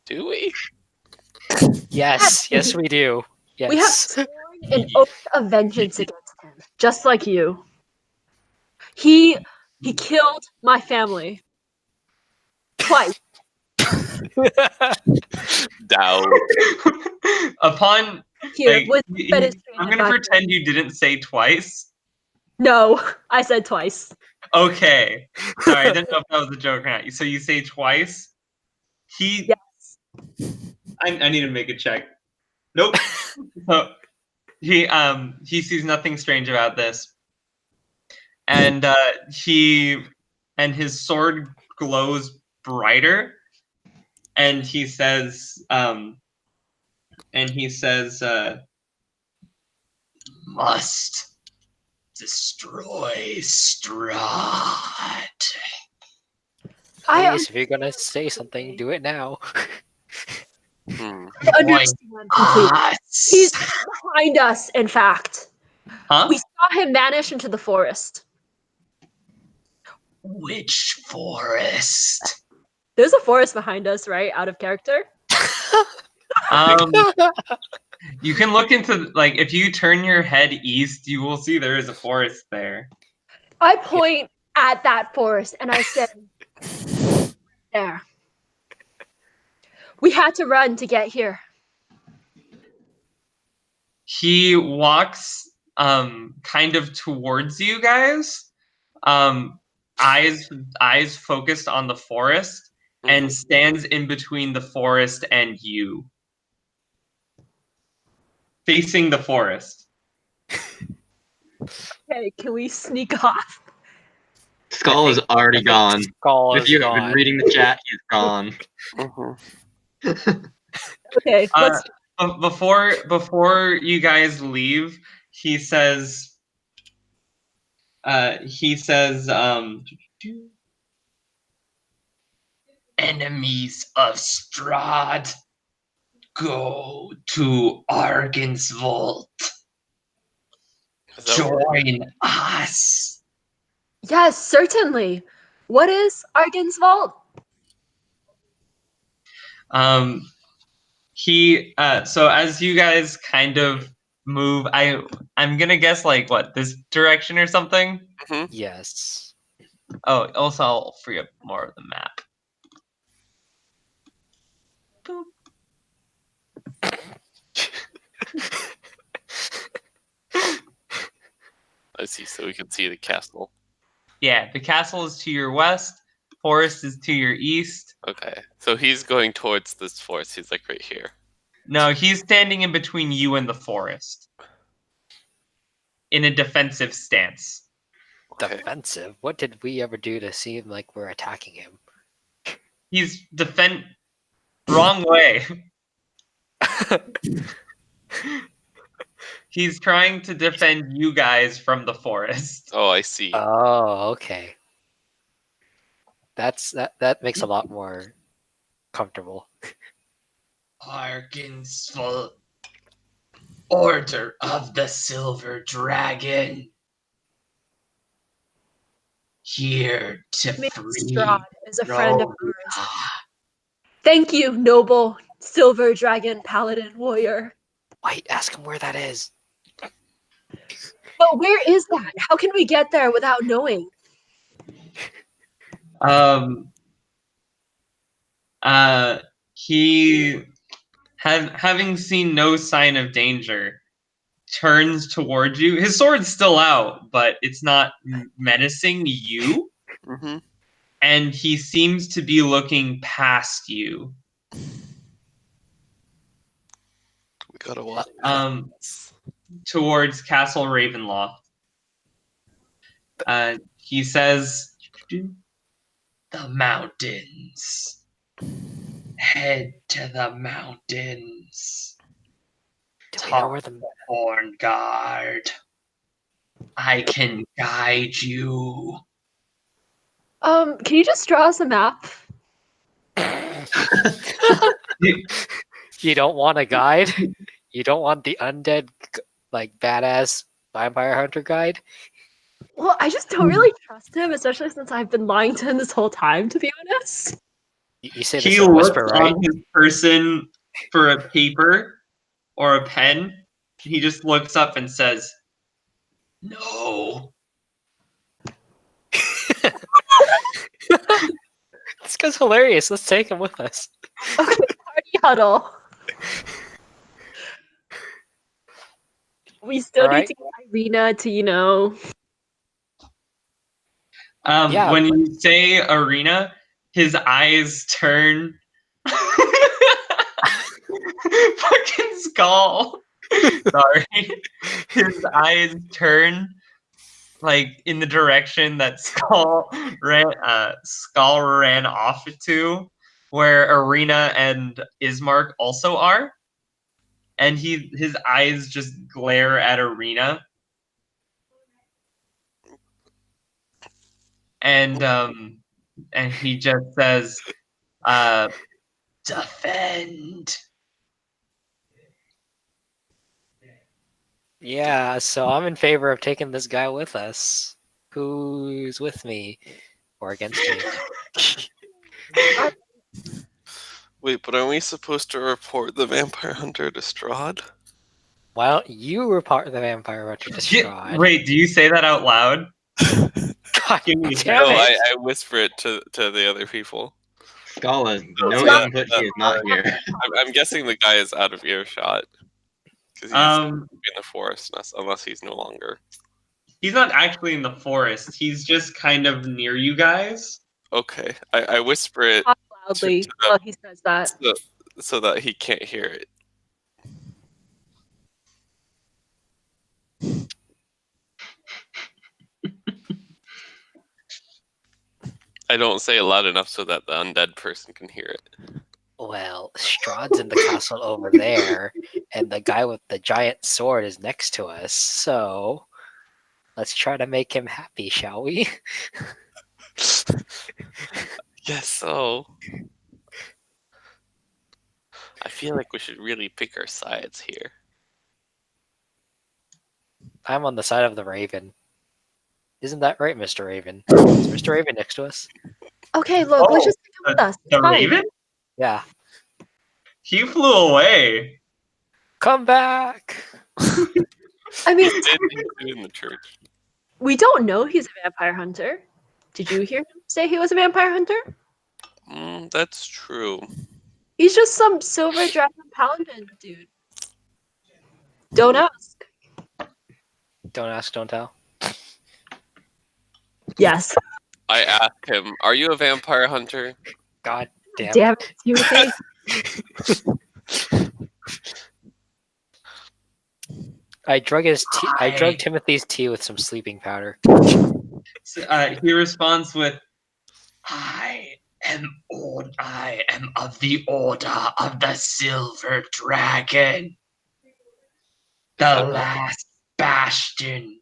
Do we? Yes, yes, we do. Yes. We have sworn an oath of vengeance against him, just like you. He killed my family. Twice. Doubt. Upon Here, like, with I'm gonna pretend you didn't say twice. No, I said twice. Okay. Sorry, I didn't know if that was a joke or not. So you say twice? Yes. I need to make a check. Nope. So he sees nothing strange about this. And his sword glows brighter, and he says must destroy Strahd. Please, if you're gonna say something, do it now. Hmm. I understand completely. He's behind us, in fact. Huh? We saw him vanish into the forest. Which forest? There's a forest behind us, right? Out of character. You can look into, like, if you turn your head east, you will see there is a forest there. I point at that forest and I said, there. We had to run to get here. He walks kind of towards you guys, eyes focused on the forest, and stands in between the forest and you, facing the forest. Okay, can we sneak off? Skal is already gone. Skull If is you have been gone. reading the chat, he's gone. Okay, let's. Before you guys leave, he says, enemies of Strahd, go to Argan's Vault. Is that what- Join us. Yes, certainly. What is Argan's Vault? So as you guys kind of move, I'm gonna guess like what, this direction or something? Yes. Oh, also I'll free up more of the map. Boop. I see, so we can see the castle. Yeah, the castle is to your west, forest is to your east. Okay, so he's going towards this forest. He's like right here. No, he's standing in between you and the forest. In a defensive stance. Okay. Defensive? What did we ever do to seem like we're attacking him? He's wrong way. He's trying to defend you guys from the forest. Oh, I see. Oh, okay. That makes a lot more comfortable. Argan's Vault. Order of the Silver Dragon. Here to Miss free. Strahd is a friend of No. ours. Thank you, noble Silver Dragon Paladin Warrior. Wait, ask him where that is. But where is that? How can we get there without knowing? He, having seen no sign of danger, turns towards you. His sword's still out, but it's not menacing you. Mm-hmm. And he seems to be looking past you. We gotta watch. Towards Castle Ravenloft. He says, the mountains. Head to the mountains. Do we know where the Horn Guard. I can guide you. Can you just draw us a map? You don't want a guide? You don't want the undead, like, badass vampire hunter guide? Well, I just don't really trust him, especially since I've been lying to him this whole time, to be honest. You say this He in a looks whisper, right? on his person for a paper or a pen. He just looks up and says, no. This guy's hilarious. Let's take him with us. Okay, party huddle. We still Alright. need to get Irina to, Yeah. When you say arena, his eyes turn. Fucking Skal. Sorry. His eyes turn like in the direction that Skal ran off to, where Arena and Ismark also are. And his eyes just glare at Arena. And he just says, defend. Yeah, so I'm in favor of taking this guy with us. Who's with me? Or against me? Wait, but are we supposed to report the vampire hunter to Strahd? Well, you were part of the vampire hunter to Strahd. Wait, do you say that out loud? God Give me a damn No, it! I whisper it to the other people. Skal has No, no not- input. He is not here. I'm guessing the guy is out of earshot. Because he's in the forest, unless he's no longer. He's not actually in the forest. He's just kind of near you guys. Okay, I whisper it Talk loudly to the- while he says that. so that he can't hear it. I don't say it loud enough so that the undead person can hear it. Well, Strahd's in the castle over there, and the guy with the giant sword is next to us, so let's try to make him happy, shall we? Guess so. I feel like we should really pick our sides here. I'm on the side of the Raven. Isn't that right, Mr. Raven? Is Mr. Raven next to us? Okay, look, let's Oh, just take him with us. The Fine. Raven? Yeah. He flew away. Come back! I mean, He did do in the church. we don't know he's a vampire hunter. Did you hear him say he was a vampire hunter? That's true. He's just some silver dragon paladin dude. Don't ask. Don't ask, don't tell. Yes. I asked him, "Are you a vampire hunter?" God damn. Damn it, Timothy. I drug Timothy's tea with some sleeping powder. He responds with, I am of the Order of the Silver Dragon, the last bastion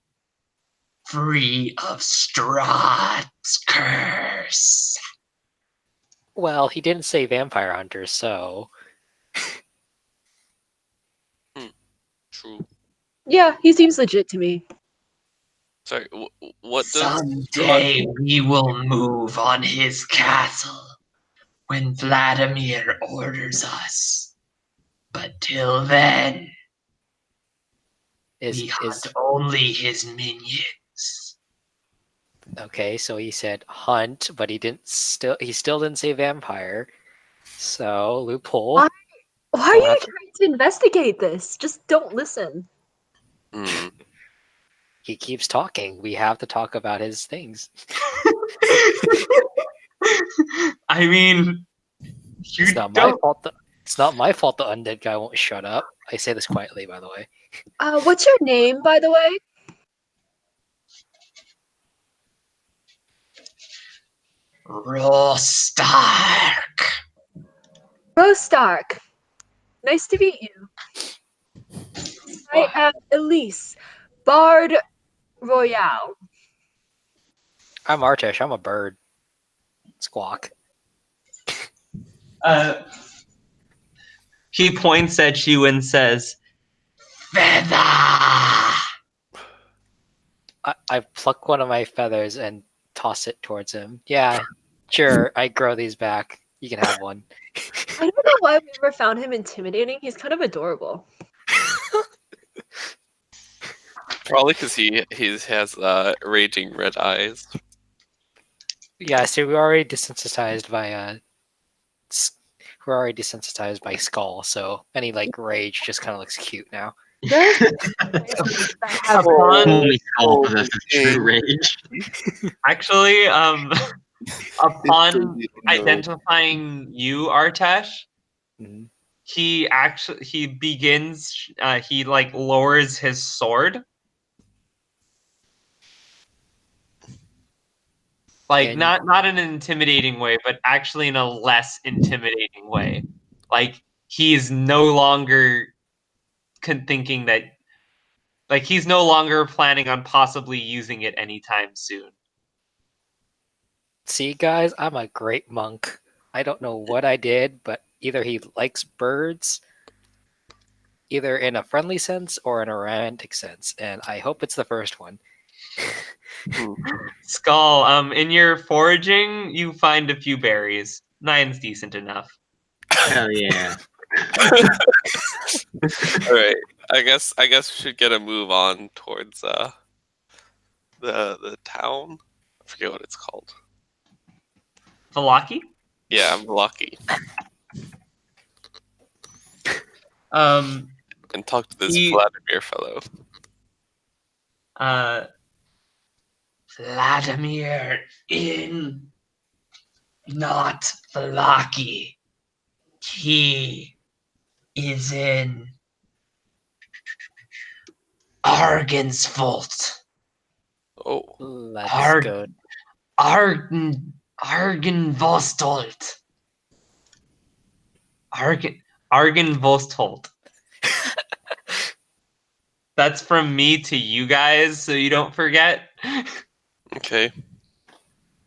free of Strahd's curse. Well, he didn't say vampire hunter, so True. Yeah, he seems legit to me. Sorry, what does Someday we will move on his castle when Vladimir orders us. But till then, we hunt only his minions. okay, so he said hunt, but he still didn't say vampire. So loophole. Why are Don't you have to- trying to investigate this? Just don't listen. He keeps talking. We have to talk about his things. I mean, It's not my fault. It's not my fault the undead guy won't shut up. I say this quietly, by the way. What's your name, by the way? Rostark. Rostark. Nice to meet you. I am Elyse, Bard Royale. I'm Artesh. I'm a bird. Squawk. He points at you and says, Feather! I pluck one of my feathers and toss it towards him. Yeah, sure. I grow these back. You can have one. I don't know why we ever found him intimidating. He's kind of adorable. Probably because he has raging red eyes. Yeah, so we're already desensitized by Skal, so any like rage just kind of looks cute now. Holy hell, this is true rage. Actually, upon identifying you, Artesh, Mhm. he begins. He like lowers his sword, like And- not in an intimidating way, but actually in a less intimidating way. Like he is no longer thinking that. Like he's no longer planning on possibly using it anytime soon. See, guys, I'm a great monk. I don't know what I did, but either he likes birds, either in a friendly sense or in a romantic sense, and I hope it's the first one. Skal, in your foraging, you find a few berries. 9's decent enough. Hell yeah. All right, I guess we should get a move on towards the town. I forget what it's called. Valaki? Yeah, I'm lucky. Um, And talk to this He- Vladimir fellow. Vladimir in not Valaki. He is in Argensvolt. Oh, Let's Arg- go. Argenvostolt. Argenvostolt. That's from me to you guys, so you don't forget. Okay.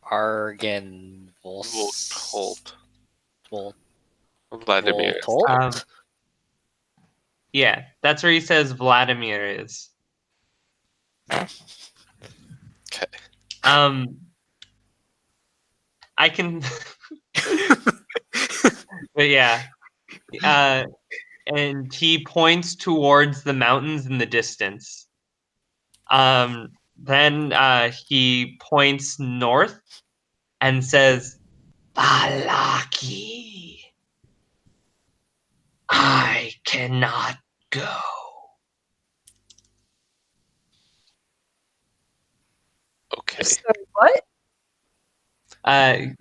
Argan Voltolt. Volt. Vladimir. Voltolt? Yeah, that's where he says Vladimir is. Okay. I can, but yeah, and he points towards the mountains in the distance. Then he points north and says, "Balaki, I cannot go." Okay. Sorry, what?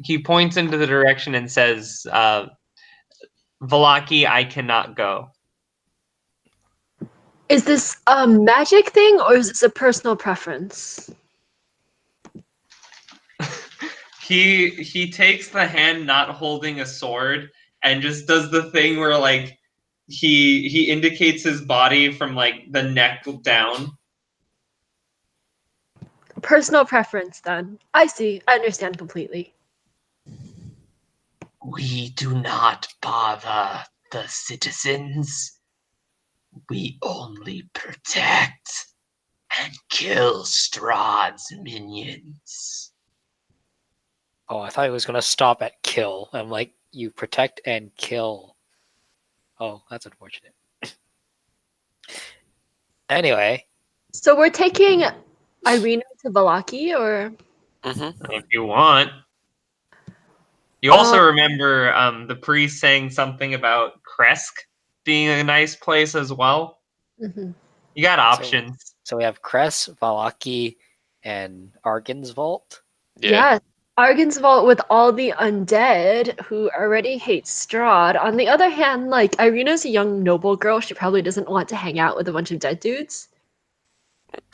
He points into the direction and says, "Valaki, I cannot go." Is this a magic thing or is this a personal preference? He takes the hand not holding a sword and just does the thing where like he indicates his body from like the neck down. Personal preference, then. I see. I understand completely. We do not bother the citizens. We only protect and kill Strahd's minions. Oh, I thought he was gonna stop at kill. I'm like, you protect and kill. Oh, that's unfortunate. Anyway, So we're taking Irina to Valaki, or Mm-hmm. If you want. You also remember the priest saying something about Kresk being a nice place as well. Mhm. You got options. so we have Cress, Valaki, and Argan's Vault. Yeah. Yes, Argan's Vault with all the undead who already hate Strahd. On the other hand, like Irina's a young noble girl, she probably doesn't want to hang out with a bunch of dead dudes.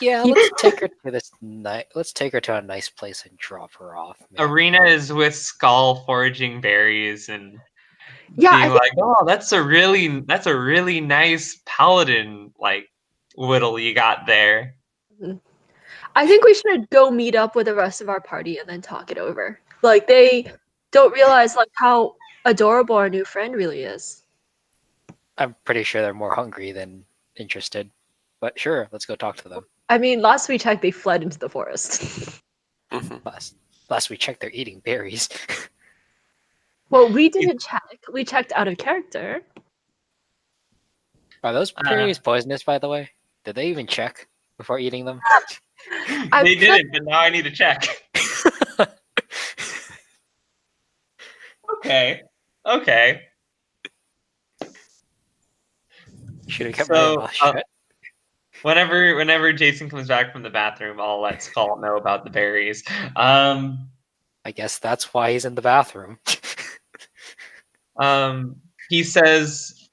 Yeah, let's take her to this let's take her to a nice place and drop her off. Man. Arena is with Skal foraging berries and Yeah, being like, "Oh, that's a really nice paladin like whittle you got there." I think we should go meet up with the rest of our party and then talk it over. Like they don't realize like how adorable our new friend really is. I'm pretty sure they're more hungry than interested. But sure, let's go talk to them. I mean, last we checked, they fled into the forest. Mm-hmm. Last we checked, they're eating berries. Well, we didn't check. We checked out of character. Are those berries poisonous, by the way? Did they even check before eating them? They didn't, but now I need to check. Okay. Should have kept my mouth shut. Whenever Jason comes back from the bathroom, I'll let Skull know about the berries. I guess that's why he's in the bathroom. He says,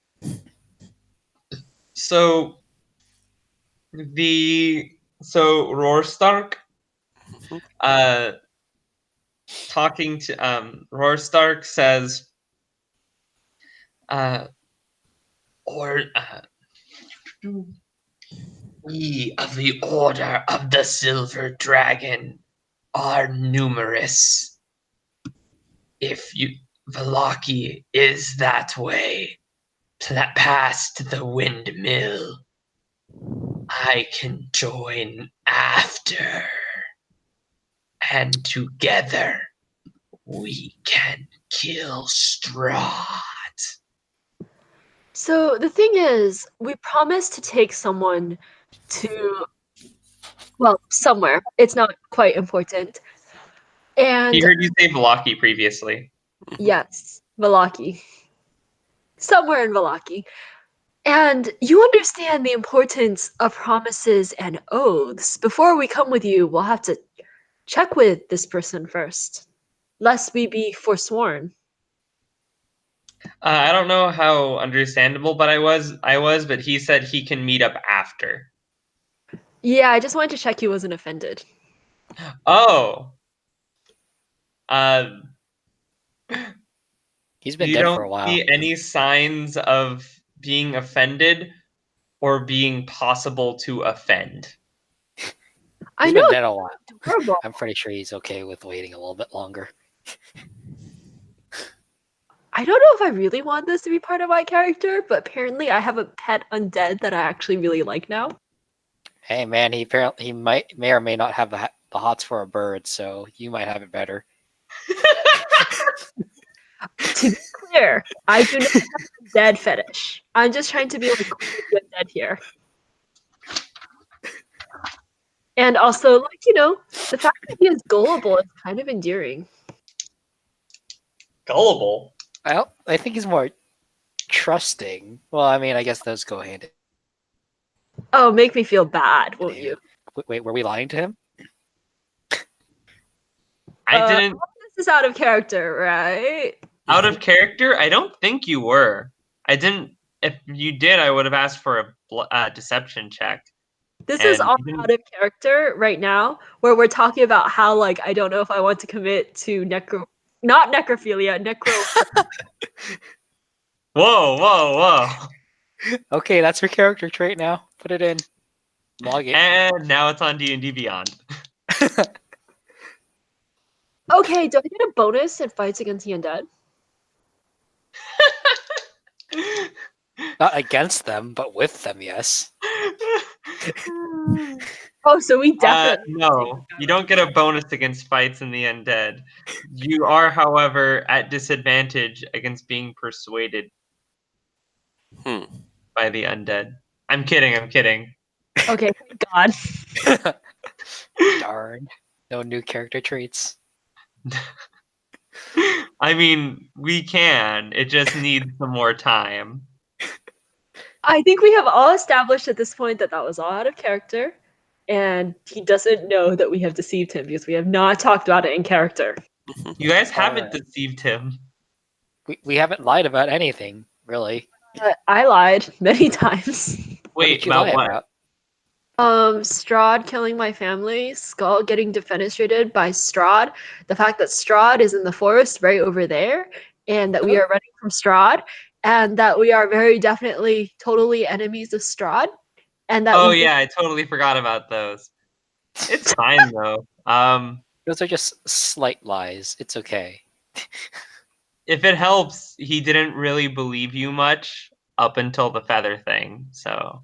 so Roarstark, talking to Roarstark says, we of the Order of the Silver Dragon are numerous. If Valaki is that way, past the windmill, I can join after. And together, we can kill Strahd. So the thing is, we promised to take someone to, well, somewhere. It's not quite important. And He heard you say Valaki previously. yes, Valaki. Somewhere in Valaki. And you understand the importance of promises and oaths. Before we come with you, we'll have to check with this person first, lest we be forsworn. I don't know how understandable, but I was, but he said he can meet up after. Yeah, I just wanted to check he wasn't offended. Oh. He's been You dead for a don't while. see any signs of being offended or being possible to offend. I He's know been it's dead a while. adorable. I'm pretty sure he's okay with waiting a little bit longer. I don't know if I really want this to be part of my character, but apparently I have a pet undead that I actually really like now. Hey man, he may or may not have the hots for a bird, so you might have it better. To be clear, I do not have a dead fetish. I'm just trying to be like cool with the dead here. And also, like, the fact that he is gullible is kind of endearing. Gullible. I think he's more trusting. Well, I mean, I guess those go hand in Oh, make me feel bad, won't you? hand. Wait, were we lying to him? I didn't. This is out of character, right? Out of character? I don't think you were. I didn't. If you did, I would have asked for a deception check. This is And all you didn't- out of character right now, where we're talking about how, like, I don't know if I want to commit to not necrophilia, Whoa, whoa, whoa! Okay, that's her character trait now. Put it in. Log it. And now it's on D&D Beyond. Okay, do I get a bonus in fights against the undead? Not against them, but with them, yes. Oh, so we definitely No, you don't get a bonus against fights in the undead. You are, however, at disadvantage against being persuaded by the undead. I'm kidding. Okay, thank God. Darn. No new character traits. I mean, we can. It just needs some more time. I think we have all established at this point that was all out of character, and he doesn't know that we have deceived him because we have not talked about it in character. You guys haven't Alright. deceived him. We haven't lied about anything, really. I lied many times. What Wait, did you about lie what? about? Strahd killing my family, Skal getting defenestrated by Strahd, the fact that Strahd is in the forest right over there, and that we are running from Strahd, and that we are very definitely totally enemies of Strahd, and that Oh we yeah, I totally forgot about those. It's fine though. Those are just slight lies. It's okay. If it helps, he didn't really believe you much up until the feather thing. So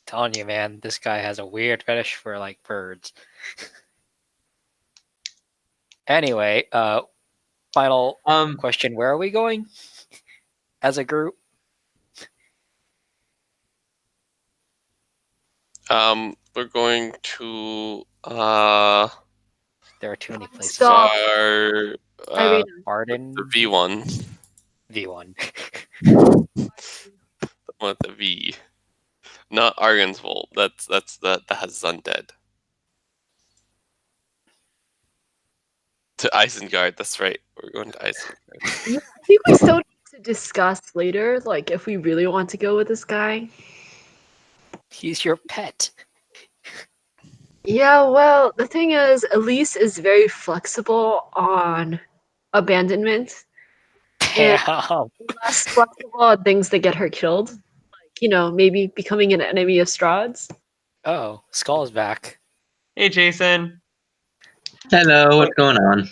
Telling you, man, this guy has a weird fetish for like birds. Anyway, final question: where are we going as a group? We're going to There are too many places. Stop. our Irina. Arden the V1. V1. With the V. Not Argensvold. That has undead. To Isengard, that's right. We're going to Isengard. I think we still need to discuss later, like if we really want to go with this guy. He's your pet. Yeah, well, the thing is, Elyse is very flexible on abandonment. And Damn. less flexible on things that get her killed. Like, maybe becoming an enemy of Strahd's. Oh, Skull is back. hey, Jason. Hello, what's going on?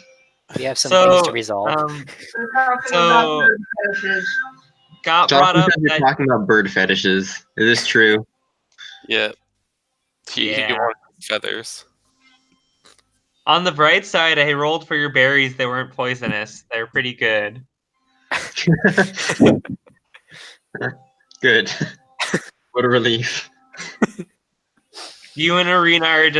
We have some So, things to resolve. So got brought up You're that talking about bird fetishes. Is this true? Yeah. He Yeah. wanted feathers. on the bright side, I rolled for your berries. They weren't poisonous. They're pretty good. Good. What a relief. You and Arena and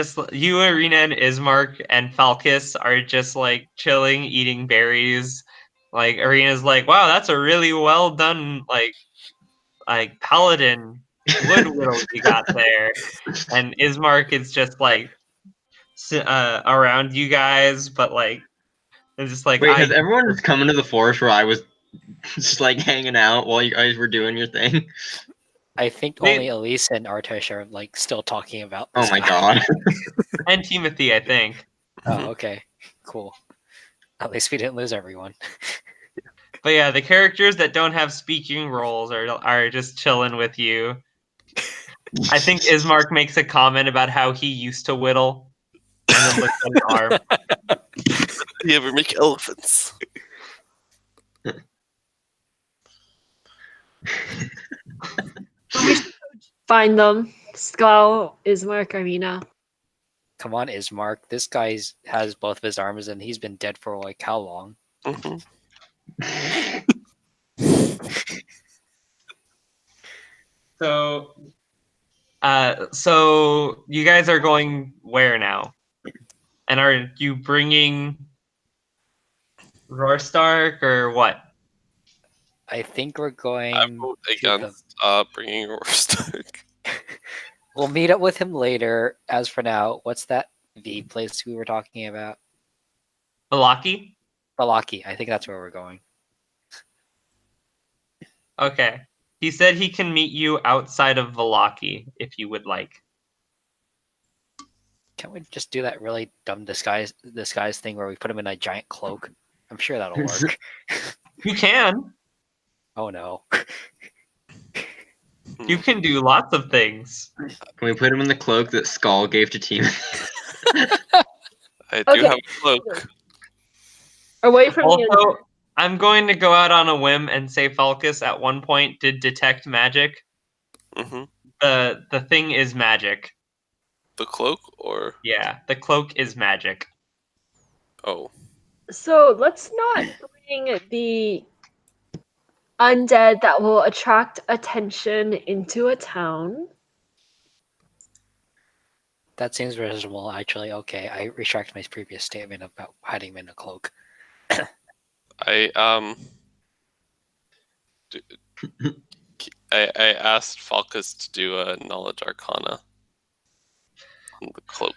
Ismark and Falkas are just like chilling, eating berries. Like Arena's like, wow, that's a really well done like paladin wood whittle you got there. And Ismark is just like around you guys, but like it's just like Wait, has everyone just come into the forest where I was just like hanging out while you guys were doing your thing? I think They- only Elyse and Artesh are like still talking about Oh this my guy. god. And Timothy, I think. Oh, okay. Cool. At least we didn't lose everyone. But yeah, the characters that don't have speaking roles are just chilling with you. I think Ismark makes a comment about how he used to whittle, and then looks at his arm. Do you ever make elephants? Find them. Skal, Ismark, Arena. Come on, Ismark. This guy has both of his arms and he's been dead for like how long? Hmm. So you guys are going where now? And are you bringing Roarstark or what? I think we're going. I vote to the- against bringing Roarstark. We'll meet up with him later. As for now, what's that V place we were talking about? Balaki? Balaki. I think that's where we're going. Okay. He said he can meet you outside of Valaki if you would like. Can't we just do that really dumb disguise thing where we put him in a giant cloak? I'm sure that'll work. You can. Oh no. You can do lots of things. Can we put him in the cloak that Skal gave to Team? I do Okay. have a cloak. Away from the Also, I'm going to go out on a whim and say Falkas at one point did detect magic. Hmm. The thing is magic. The cloak, or Yeah, the cloak is magic. oh, So let's not bring the undead that will attract attention into a town. That seems reasonable, actually. Okay, I retract my previous statement about hiding him in a cloak. I I asked Falkas to do a knowledge arcana on the cloak.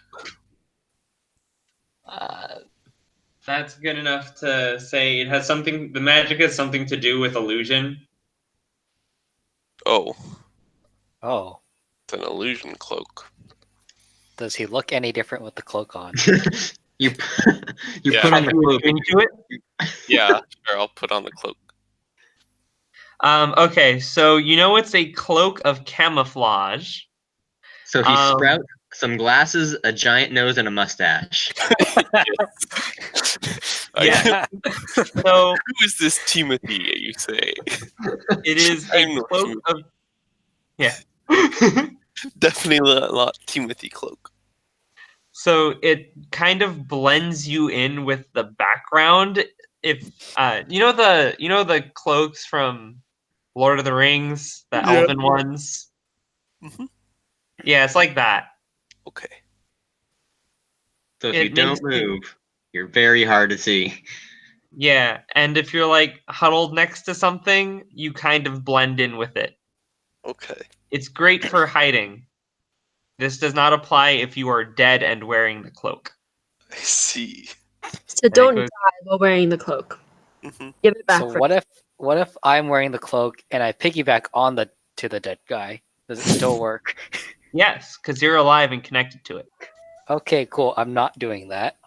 That's good enough to say it has something. The magic has something to do with illusion. Oh, Oh, it's an illusion cloak. does he look any different with the cloak on? you Yeah. put on the Have you cloak. into it? Yeah, sure. I'll put on the cloak. Okay, so you know it's a cloak of camouflage. So he Um, sprouts some glasses, a giant nose, and a mustache. Yeah. So Who is this Timothy? You say it is I'm a not cloak of. Yeah. definitely not Timothy cloak. So it kind of blends you in with the background. If you know the cloaks from Lord of the Rings, the Yeah. elven ones. Mhm. Yeah, it's like that. Okay. So if It you don't makes you- move, you're very hard to see. Yeah, and if you're like huddled next to something, you kind of blend in with it. Okay. It's great for hiding. This does not apply if you are dead and wearing the cloak. I see. So don't goes- die while wearing the cloak. Hmm. Give it back. So for what if I'm wearing the cloak and I piggyback on to the dead guy? Does it still work? Yes, because you're alive and connected to it. Okay, cool. I'm not doing that.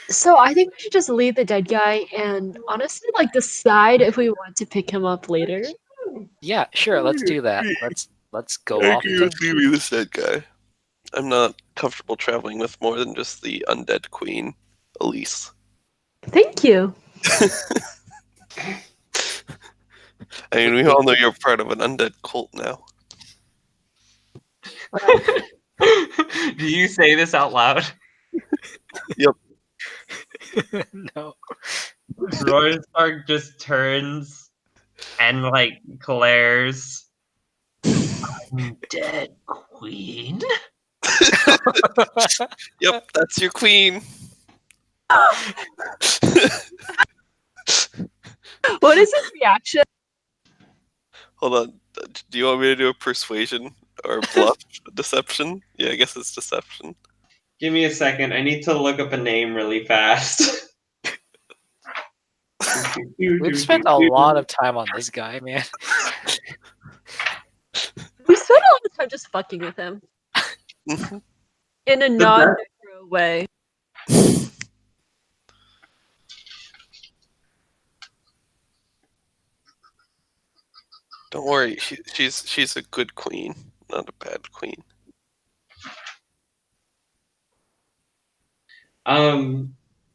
So I think we should just leave the dead guy and honestly like decide if we want to pick him up later. Yeah, sure. Let's do that. Let's go off. agree with leaving this dead guy. I'm not comfortable traveling with more than just the undead queen, Elyse. Thank you. I mean, we all know you're part of an undead cult now. Do you say this out loud? No. Roarstark just turns and like glares. I'm dead, queen. Yep, that's your queen. What is his reaction? Hold on. Do you want me to do a persuasion or bluff deception? Yeah, I guess it's deception. Give me a second. I need to look up a name really fast. We've spent a lot of time on this guy, man. time just fucking with him Mhm. in a best- non-necro way. Don't worry, she's a good queen, not a bad queen.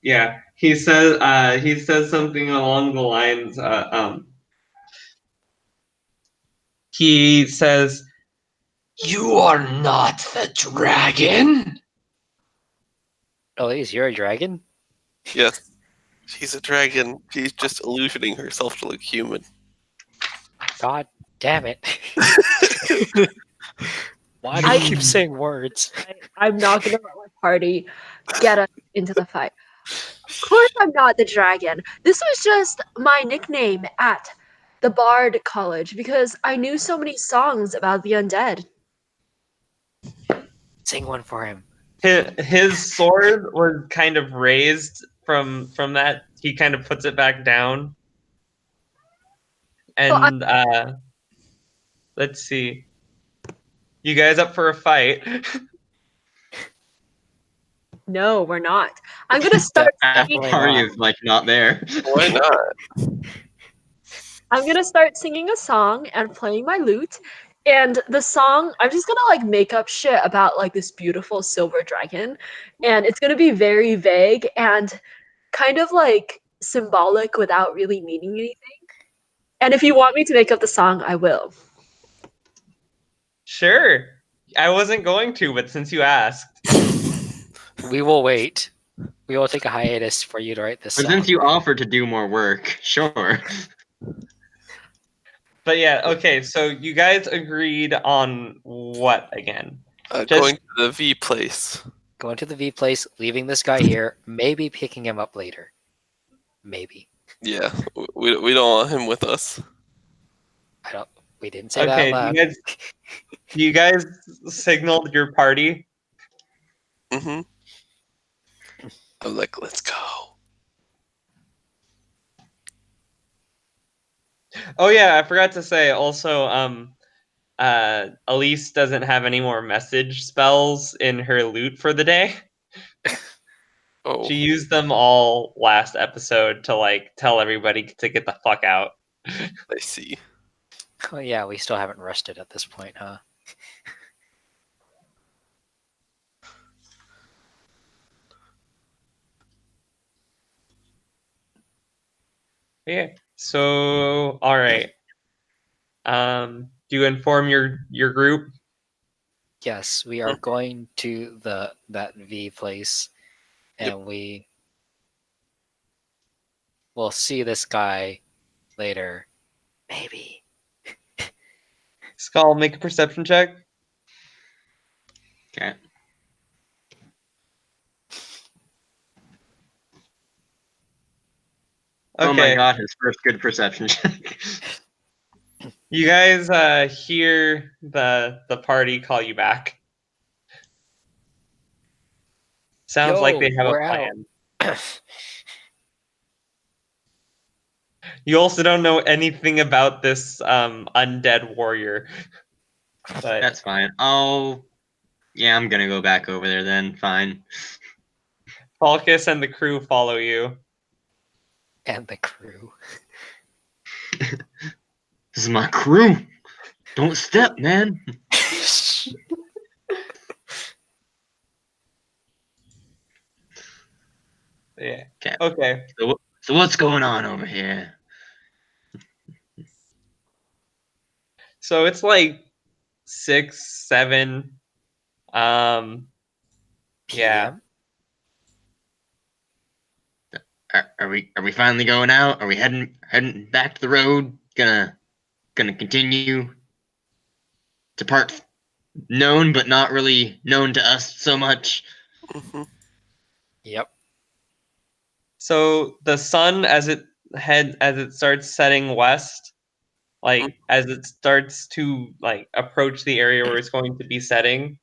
Yeah, he says something along the lines. He says, "You are not the dragon." Elyse, you're a dragon? Yes, she's a dragon. She's just illusioning herself to look human. God damn it. Why do you keep saying words? I'm not gonna let my party get us into the fight. Of course I'm not the dragon. This was just my nickname at the Bard College because I knew so many songs about the undead. Sing one for him. His sword was kind of raised from that. He kind of puts it back down. And let's see. You guys up for a fight? No, we're not. I'm gonna start Half the singing. party is like not there. Why not? I'm gonna start singing a song and playing my lute. And the song, I'm just gonna like make up shit about like this beautiful silver dragon. And it's gonna be very vague and kind of like symbolic without really meaning anything. And if you want me to make up the song, I will. Sure. I wasn't going to, but since you asked. We will wait. We will take a hiatus for you to write this But song. since you offered to do more work, sure. But yeah, okay, so you guys agreed on what again? Going to the V place. Going to the V place, leaving this guy here, maybe picking him up later. Maybe. Yeah, we don't want him with us. We didn't say Okay, that out loud. you guys signaled your party? Mm-hmm. I'm like, let's go. Oh yeah, I forgot to say also Elyse doesn't have any more message spells in her loot for the day. Oh, She used them all last episode to like tell everybody to get the fuck out. I see. Oh yeah, we still haven't rested at this point, huh? Yeah. So all right. Do you inform your group? Yes, we are going to that V place, and we will see this guy later. Maybe. Skal, make a perception check. Okay. Okay. Oh my god, his first good perception check. You guys hear the party call you back. Sounds like they have a we're out. plan. You also don't know anything about this undead warrior. But That's fine. Yeah, I'm gonna go back over there then. Fine. Falkas and the crew follow you. And the crew. This is my crew. Don't step, man. Yeah. Okay. Okay. So what's going on over here? So it's like 6, 7. Yeah. PM? Are we finally going out? Are we heading back to the road? Gonna continue to part known but not really known to us so much. Mm-hmm. Yep. So the sun as it starts setting west, like as it starts to like approach the area where it's going to be setting,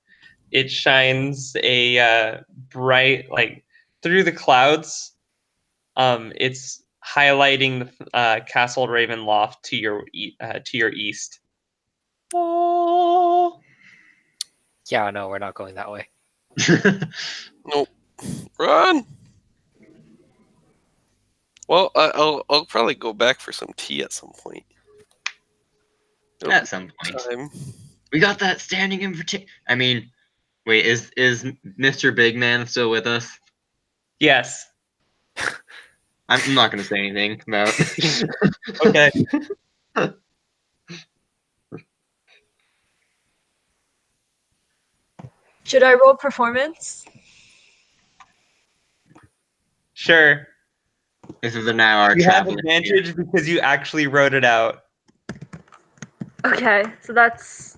it shines a bright like through the clouds. It's highlighting the Castle Ravenloft to your east. Oh. Yeah, no, we're not going that way. Nope. Run. Well, I'll probably go back for some tea at some point. It'll At be some point. time. We got that standing invitation. I mean, wait, is Mr. Big Man still with us? Yes. I'm not going to say anything about. Okay. Should I roll performance? Sure. This is now our You have traveling. advantage because you actually wrote it out. Okay, so that's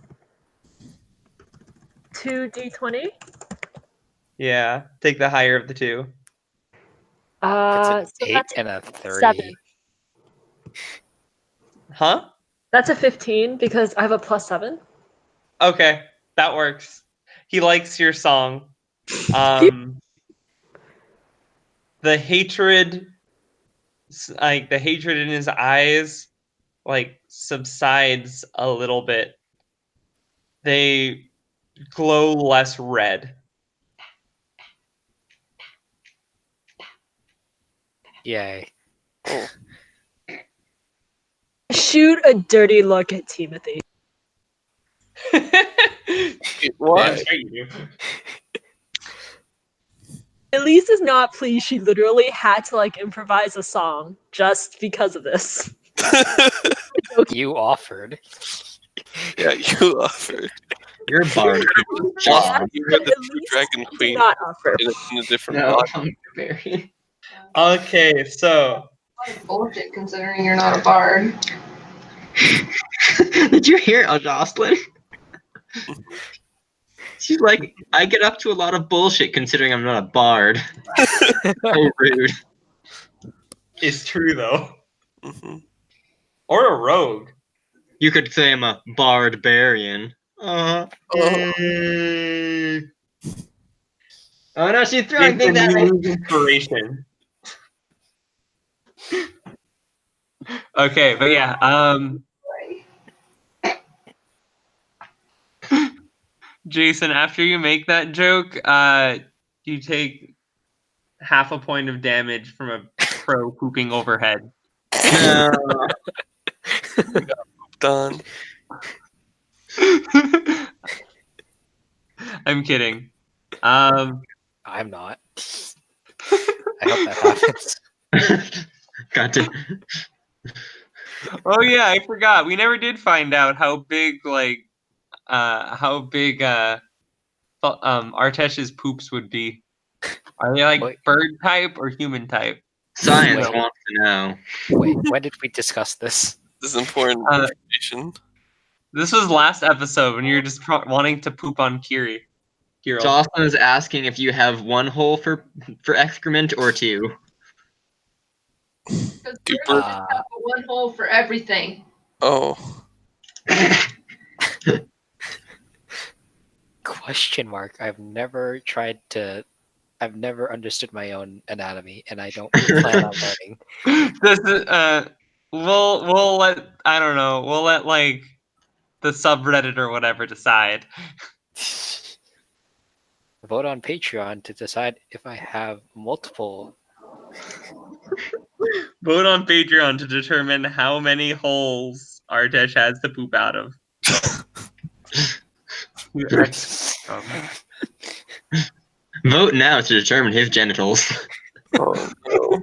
2d20. Yeah. Take the higher of the two. It's So an 8 that's and a 3. 7. Huh? That's a 15 because I have a +7. Okay. That works. He likes your song. The hatred, like the hatred in his eyes, like subsides a little bit. They glow less red. Yay. Oh, Shoot a dirty look at Timothy. why? Damn straight you do. Elyse is not pleased. She literally had to like improvise a song just because of this. You offered. Yeah, you offered. You're a bard. Job. You had the At true least dragon did queen not offer. in a different No, body. I'm very. Okay, so Bullshit, considering you're not a bard. Did you hear Jocelyn? She's like, I get up to a lot of bullshit considering I'm not a bard. So rude. it's true though. Hmm. Or a rogue. You could say I'm a barbarian. Oh. Mm. Oh no, she's throwing things Jason, at you me. lose inspiration. Okay, but yeah, Jason, after you make that joke, you take half a point of damage from a crow pooping overhead. No. Done. I'm kidding. I'm not. I hope that happens. Got to. Oh yeah, I forgot. We never did find out how big Artesh's poops would be. Are they like Wait. bird type or human type? Science Wait. wants to know. Wait, when did we discuss this? This is important information. This was last episode when you were just wanting to poop on Kirill. Jocelyn is asking if you have one hole for excrement or two. Because Do birds birds- just have one hole for everything. Oh. Question mark. I've never understood my own anatomy, and I don't plan on learning. This is we'll let we'll let like the subreddit or whatever decide. Vote on Patreon to decide if I have multiple. Vote on Patreon to determine how many holes Artesh has to poop out of. Vote now to determine his genitals. Oh no.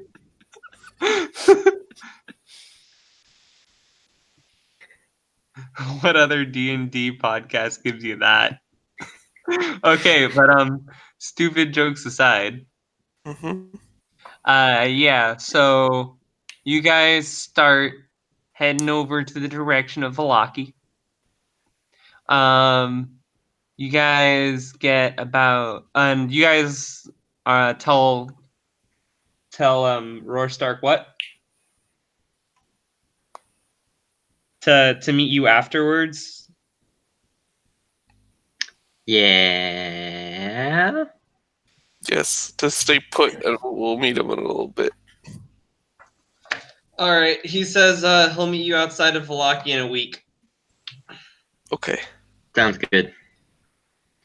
What other D&D podcast gives you that? Okay, but stupid jokes aside. Mm-hmm. Yeah, so you guys start heading over to the direction of Valaki. You guys get about you guys tell Roarstark what? To meet you afterwards. Yeah. Yes, to stay put, and we'll meet him in a little bit. All right, he says he'll meet you outside of Valaki in a week. Okay. Sounds good.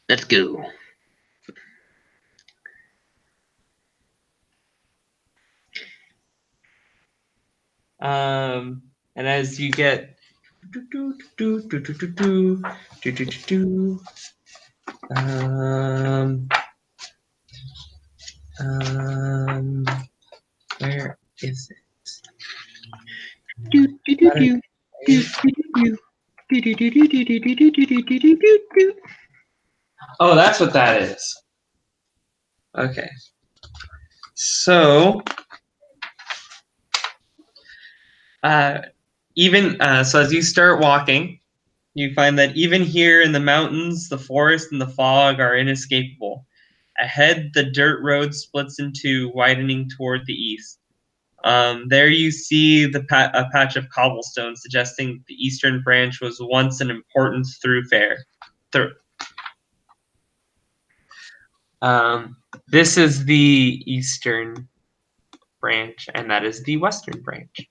Let's go. And as you get where is it? Oh, that's what that is. Okay. So, so as you start walking, you find that even here in the mountains, the forest and the fog are inescapable. Ahead, the dirt road splits into widening toward the east. There you see a patch of cobblestone, suggesting the eastern branch was once an important thoroughfare. This is the eastern branch, and that is the western branch.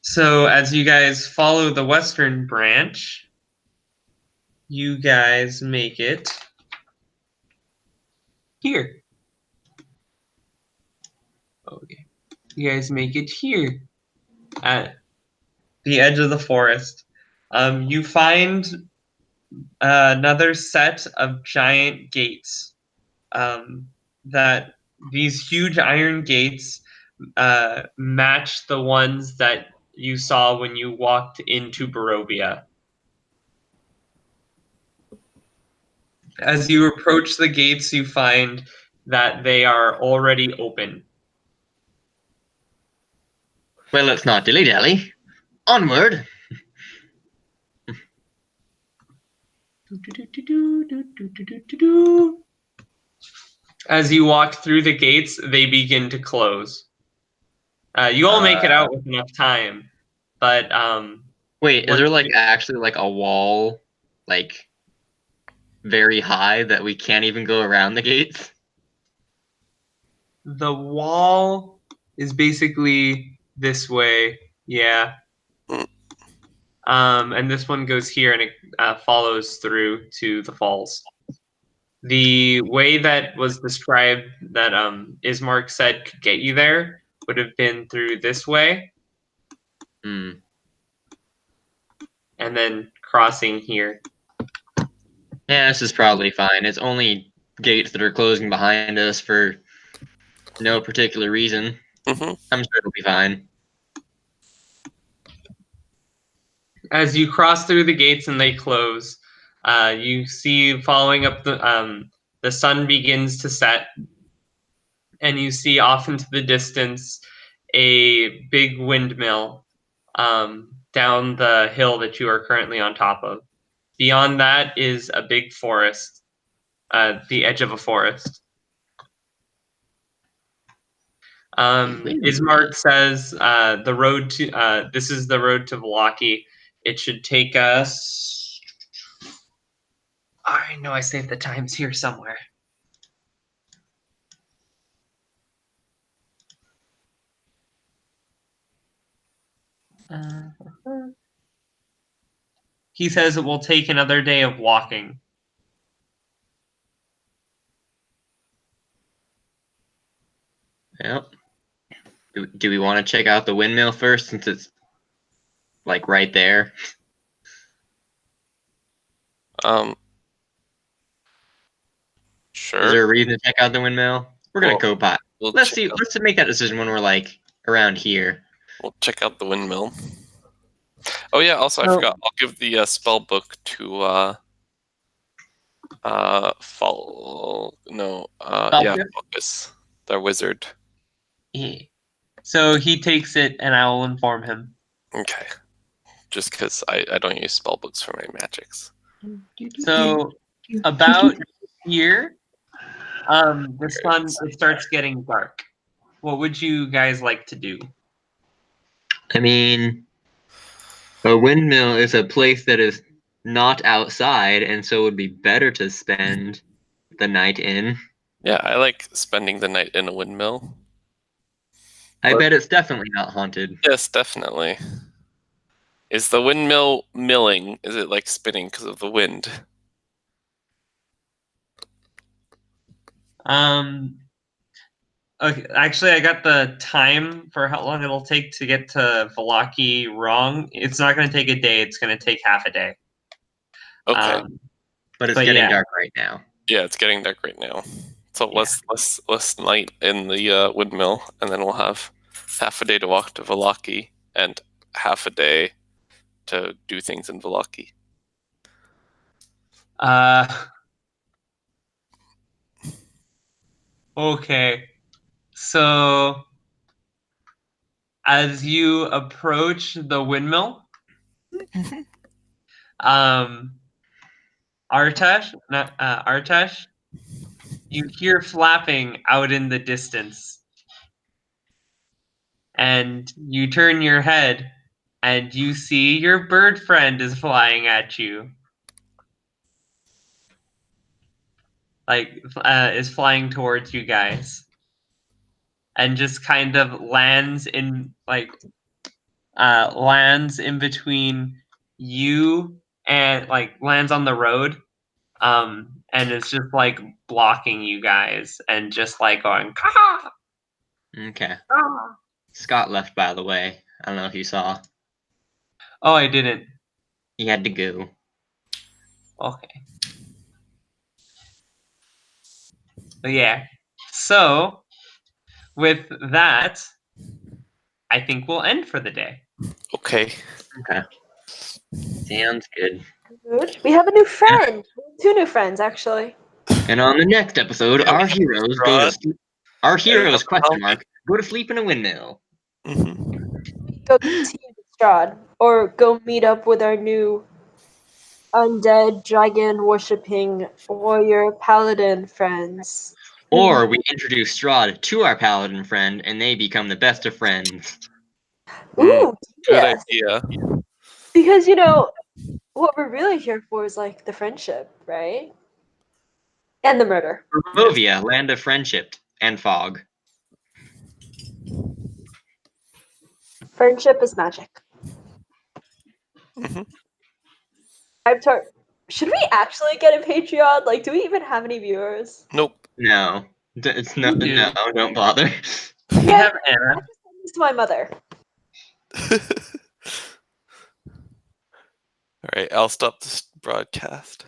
So as you guys follow the western branch, you guys make it here. Okay. You guys make it here at the edge of the forest. You find another set of giant gates. That these huge iron gates match the ones that you saw when you walked into Barovia. As you approach the gates, you find that they are already open. Well, let's not dilly-dally. Onward. As you walk through the gates, they begin to close. You all make it out with enough time, but wait, is there like actually like a wall, like very high that we can't even go around the gates? The wall is basically this way, yeah. And this one goes here and it follows through to the falls. The way that was described that Ismark said could get you there would have been through this way. Hmm. And then crossing here. Yeah, this is probably fine. It's only gates that are closing behind us for no particular reason. Mm-hmm. I'm sure it'll be fine. As you cross through the gates and they close, you see following up the sun begins to set, and you see off into the distance a big windmill down the hill that you are currently on top of. Beyond that is a big forest, the edge of a forest. Ismark says the road to this is the road to Valaki. It should take us. I know I saved the times here somewhere. He says it will take another day of walking. Yep. Do we want to check out the windmill first, since it's like right there? Sure. Is there a reason to check out the windmill? We're gonna co-pilot. Let's make that decision when we're like around here. We'll check out the windmill. Oh yeah, also I forgot. I'll give the spell book to Falkas, the wizard. Yeah. So he takes it and I will inform him. Okay. Just because I don't use spell books for my magics. So about here, the sun it starts getting dark. What would you guys like to do? I mean, a windmill is a place that is not outside, and so it would be better to spend the night in. Yeah, I like spending the night in a windmill. I bet it's definitely not haunted. Yes, definitely. Is the windmill milling? Is it like spinning because of the wind? Okay, actually, I got the time for how long it'll take to get to Valaki wrong. It's not going to take a day. It's going to take half a day. Okay. But it's But getting yeah. dark right now. Yeah, it's getting dark right now. So Yeah. less night in the windmill, and then we'll have half a day to walk to Valaki and half a day to do things in Valaki. Okay. So as you approach the windmill, Artesh, you hear flapping out in the distance. And you turn your head and you see your bird friend is flying at you. Like, is flying towards you guys. And just kind of lands in between you and lands on the road. And it's just like blocking you guys and just like going, "Caw! Okay. Caw!" Scott left, by the way. I don't know if you saw. Oh, I didn't. He had to go. Okay. But yeah. So with that, I think we'll end for the day. Okay. Okay. Sounds good. Good. We have a new friend. 2 new friends, actually. And on the next episode, Yeah, we our have heroes go to Strahd. sleep. Our heroes Help me. go to sleep in a windmill. Go continue to Strahd, or go meet up with our new undead dragon worshipping warrior paladin friends. Or we introduce Strahd to our paladin friend, and they become the best of friends. Ooh, Good yes. idea. Because what we're really here for is like the friendship, right? And the murder. Movia, land of friendship and fog. Friendship is magic. Mhm. Should we actually get a Patreon? Like, do we even have any viewers? Nope. No, it's no, We do. no, don't bother. We Yeah. have Anna. I just send this to my mother. All right, I'll stop this broadcast.